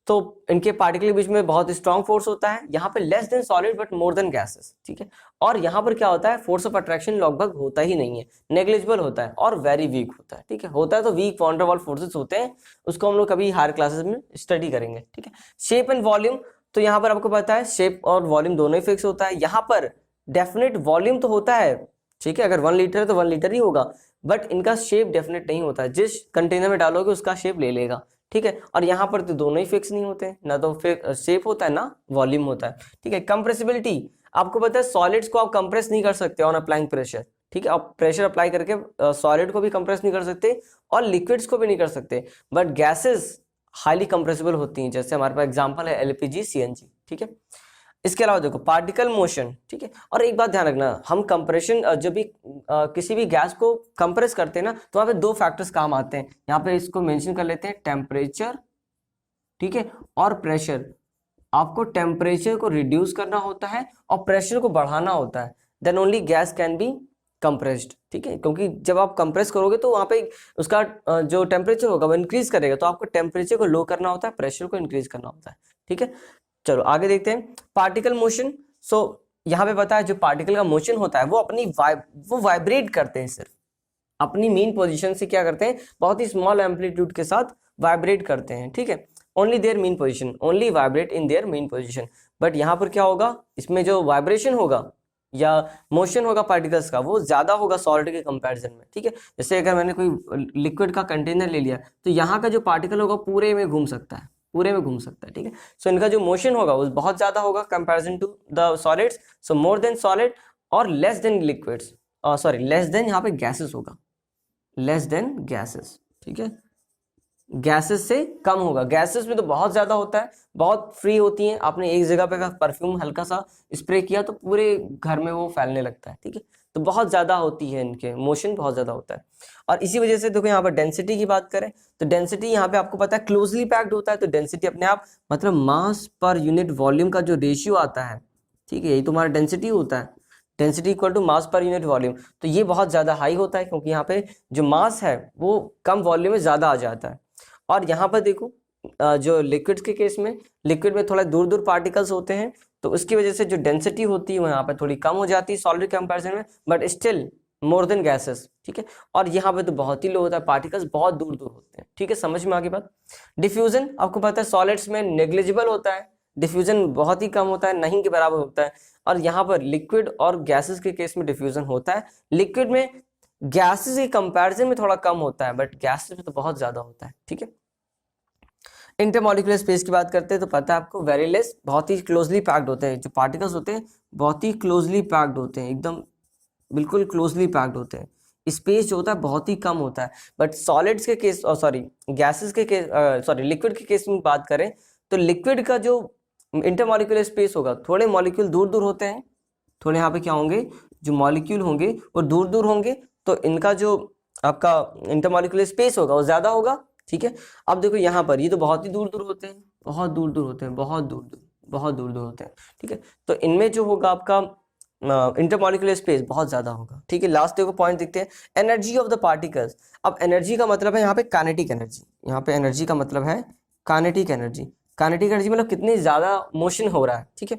तो इनके पार्टिकल के बीच में बहुत स्ट्रॉन्ग फोर्स होता है। यहाँ पे less than solid but more than gases, ठीक है। और यहाँ पर क्या होता है? फोर्स ऑफ अट्रैक्शन लगभग होता ही नहीं है, नेग्लिजिबल होता है और वेरी वीक होता है, ठीक है। होता है तो weak van der Waals forces होते हैं, उसको हम लोग कभी हायर क्लासेस में स्टडी करेंगे, ठीक है। शेप एंड वॉल्यूम, तो यहाँ पर आपको पता है शेप और वॉल्यूम दोनों ही फिक्स होता है। यहाँ पर डेफिनेट वॉल्यूम तो होता है, ठीक है, अगर 1 लीटर है तो 1 लीटर ही होगा, बट इनका शेप डेफिनेट नहीं होता है। जिस कंटेनर में डालोगे उसका शेप ले लेगा, ठीक है। और यहाँ पर तो दोनों ही फिक्स नहीं होते हैं, ना तो शेप होता है ना वॉल्यूम होता है, ठीक है। कंप्रेसिबिलिटी, आपको पता है सॉलिड्स को आप कंप्रेस नहीं कर सकते ऑन अप्लाइंग प्रेशर, ठीक है। आप प्रेशर अप्लाई करके सॉलिड को भी कंप्रेस नहीं कर सकते और लिक्विड्स को भी नहीं कर सकते, बट गैसेस हाईली कंप्रेसिबल होती हैं। जैसे हमारे पास एग्जांपल है एलपीजी, सीएनजी, ठीक है। इसके अलावा देखो पार्टिकल मोशन, ठीक है। और एक बात ध्यान रखना, हम कंप्रेशन जब भी किसी भी गैस को कंप्रेस करते हैं ना, तो वहाँ पे 2 फैक्टर्स काम आते हैं। यहाँ पे इसको मेंशन कर लेते हैं, टेम्परेचर, ठीक है, और प्रेशर। आपको टेम्परेचर को रिड्यूस करना होता है और प्रेशर को बढ़ाना होता है, then only gas can be compressed, ठीक है। क्योंकि जब आप कंप्रेस करोगे तो वहाँ पे उसका जो टेम्परेचर होगा वो इंक्रीज करेगा, तो आपको टेम्परेचर को लो करना होता है, प्रेशर को इंक्रीज करना होता है, ठीक है। चलो आगे देखते हैं पार्टिकल मोशन। सो यहाँ पे पता है जो पार्टिकल का मोशन होता है वो वाइब्रेट करते हैं, सिर्फ अपनी मेन पोजीशन से क्या करते हैं, बहुत ही स्मॉल एम्पलीट्यूड के साथ वाइब्रेट करते हैं, ठीक है। Only their mean position, only vibrate in their mean position. But यहाँ पर क्या होगा, इसमें जो वाइब्रेशन होगा या मोशन होगा पार्टिकल्स का वो ज्यादा होगा सॉलिड के कंपैरिजन में, ठीक है। जैसे अगर मैंने कोई लिक्विड का कंटेनर ले लिया तो यहाँ का जो पार्टिकल होगा पूरे में घूम सकता है, ठीक है। सो इनका जो मोशन होगा वो बहुत ज्यादा होगा comparison to the solids. So more than solid और less than liquids, sorry less than यहाँ पे गैसेस होगा, लेस देन गैसेस, ठीक है। गैसेस से कम होगा, गैसेस में तो बहुत ज्यादा होता है, बहुत फ्री होती हैं। आपने एक जगह पे परफ्यूम हल्का सा स्प्रे किया तो पूरे घर में वो फैलने लगता है, ठीक है। तो बहुत ज्यादा होती है, इनके मोशन बहुत ज्यादा होता है। और इसी वजह से देखो यहाँ पर डेंसिटी की बात करें तो डेंसिटी यहाँ पे आपको पता है क्लोजली पैक्ड होता है, तो डेंसिटी अपने आप मतलब मास पर यूनिट वॉल्यूम का जो रेशियो आता है, ठीक है, यही तुम्हारा डेंसिटी होता है। डेंसिटी इक्वल टू मास पर यूनिट वॉल्यूम, तो ये बहुत ज्यादा हाई होता है क्योंकि यहाँ पे जो मास है वो कम वॉल्यूम में ज्यादा आ जाता है। और यहाँ पर देखो जो लिक्विड्स के केस में, लिक्विड में थोड़ा दूर दूर पार्टिकल्स होते हैं, तो उसकी वजह से जो डेंसिटी होती है वो यहाँ पे थोड़ी कम हो जाती है सॉलिड के कंपैरिजन में, but still more than gases, ठीक है। और यहाँ पे तो बहुत ही लो होता है, पार्टिकल्स बहुत दूर दूर होते हैं, ठीक है। समझ में आ गई बात। डिफ्यूजन आपको पता है सॉलिड्स में नेग्लिजिबल होता है, डिफ्यूजन बहुत ही कम होता है, नहीं के बराबर होता है। और यहाँ पर लिक्विड और गैसेस के केस में डिफ्यूजन होता है। लिक्विड में गैसेस के कंपैरिजन में थोड़ा कम होता है, बट गैसेस में तो बहुत ज्यादा होता है, ठीक है। इंटरमॉलिक्यूलर स्पेस की बात करते हैं तो पता है आपको वेरी लेस, बहुत ही क्लोजली पैक्ड होते हैं। जो पार्टिकल्स होते हैं बहुत ही क्लोजली पैक्ड होते हैं, एकदम बिल्कुल क्लोजली पैक्ड होते हैं। स्पेस जो होता है बहुत ही कम होता है। बट सॉलिड्स के केस, सॉरी गैसेस के केस, सॉरी लिक्विड के केस में बात करें तो लिक्विड का जो इंटरमॉलिक्यूलर स्पेस होगा, थोड़े मॉलिक्यूल दूर दूर होते हैं, थोड़े यहाँ पे क्या होंगे, जो मॉलिक्यूल होंगे वो दूर दूर होंगे, तो इनका जो आपका इंटरमॉलिक्यूलर स्पेस होगा वो ज्यादा होगा, ठीक है। अब देखो यहाँ पर ये तो बहुत ही दूर दूर होते हैं, बहुत दूर दूर होते हैं, बहुत दूर दूर होते हैं, ठीक है। तो इनमें जो होगा आपका इंटरमॉलिक्यूलर स्पेस बहुत ज्यादा होगा, ठीक है। लास्ट देखो पॉइंट देखते हैं, एनर्जी ऑफ द पार्टिकल्स। अब एनर्जी का मतलब है यहाँ पे काइनेटिक एनर्जी, यहाँ पे एनर्जी का मतलब है काइनेटिक एनर्जी। काइनेटिक एनर्जी मतलब कितनी ज्यादा मोशन हो रहा है, ठीक है।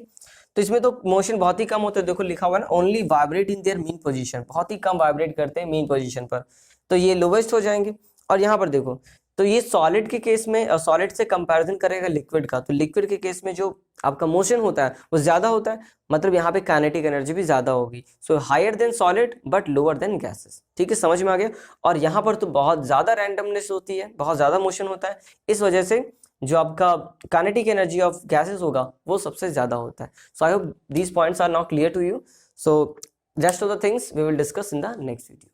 तो इसमें तो मोशन बहुत ही कम होता है, देखो लिखा हुआ है ना, only vibrate in there mean position, बहुत ही कम वाइब्रेट करते हैं मीन पोजीशन पर, तो ये लोवेस्ट हो जाएंगे। और यहाँ पर देखो तो ये सॉलिड के केस में, सॉलिड से कंपैरिजन करेगा लिक्विड का, तो लिक्विड के केस में जो आपका मोशन होता है वो ज्यादा होता है, मतलब यहाँ पे काइनेटिक एनर्जी भी ज्यादा होगी। So higher than solid but lower than gases, ठीक है, समझ में आ गया। और यहाँ पर तो बहुत ज्यादा रैंडमनेस होती है, बहुत ज्यादा मोशन होता है, इस वजह से जो आपका काइनेटिक एनर्जी ऑफ गैसेस होगा वो सबसे ज़्यादा होता है. So I hope these points are now clear to you. So rest of the things we will discuss in the next video.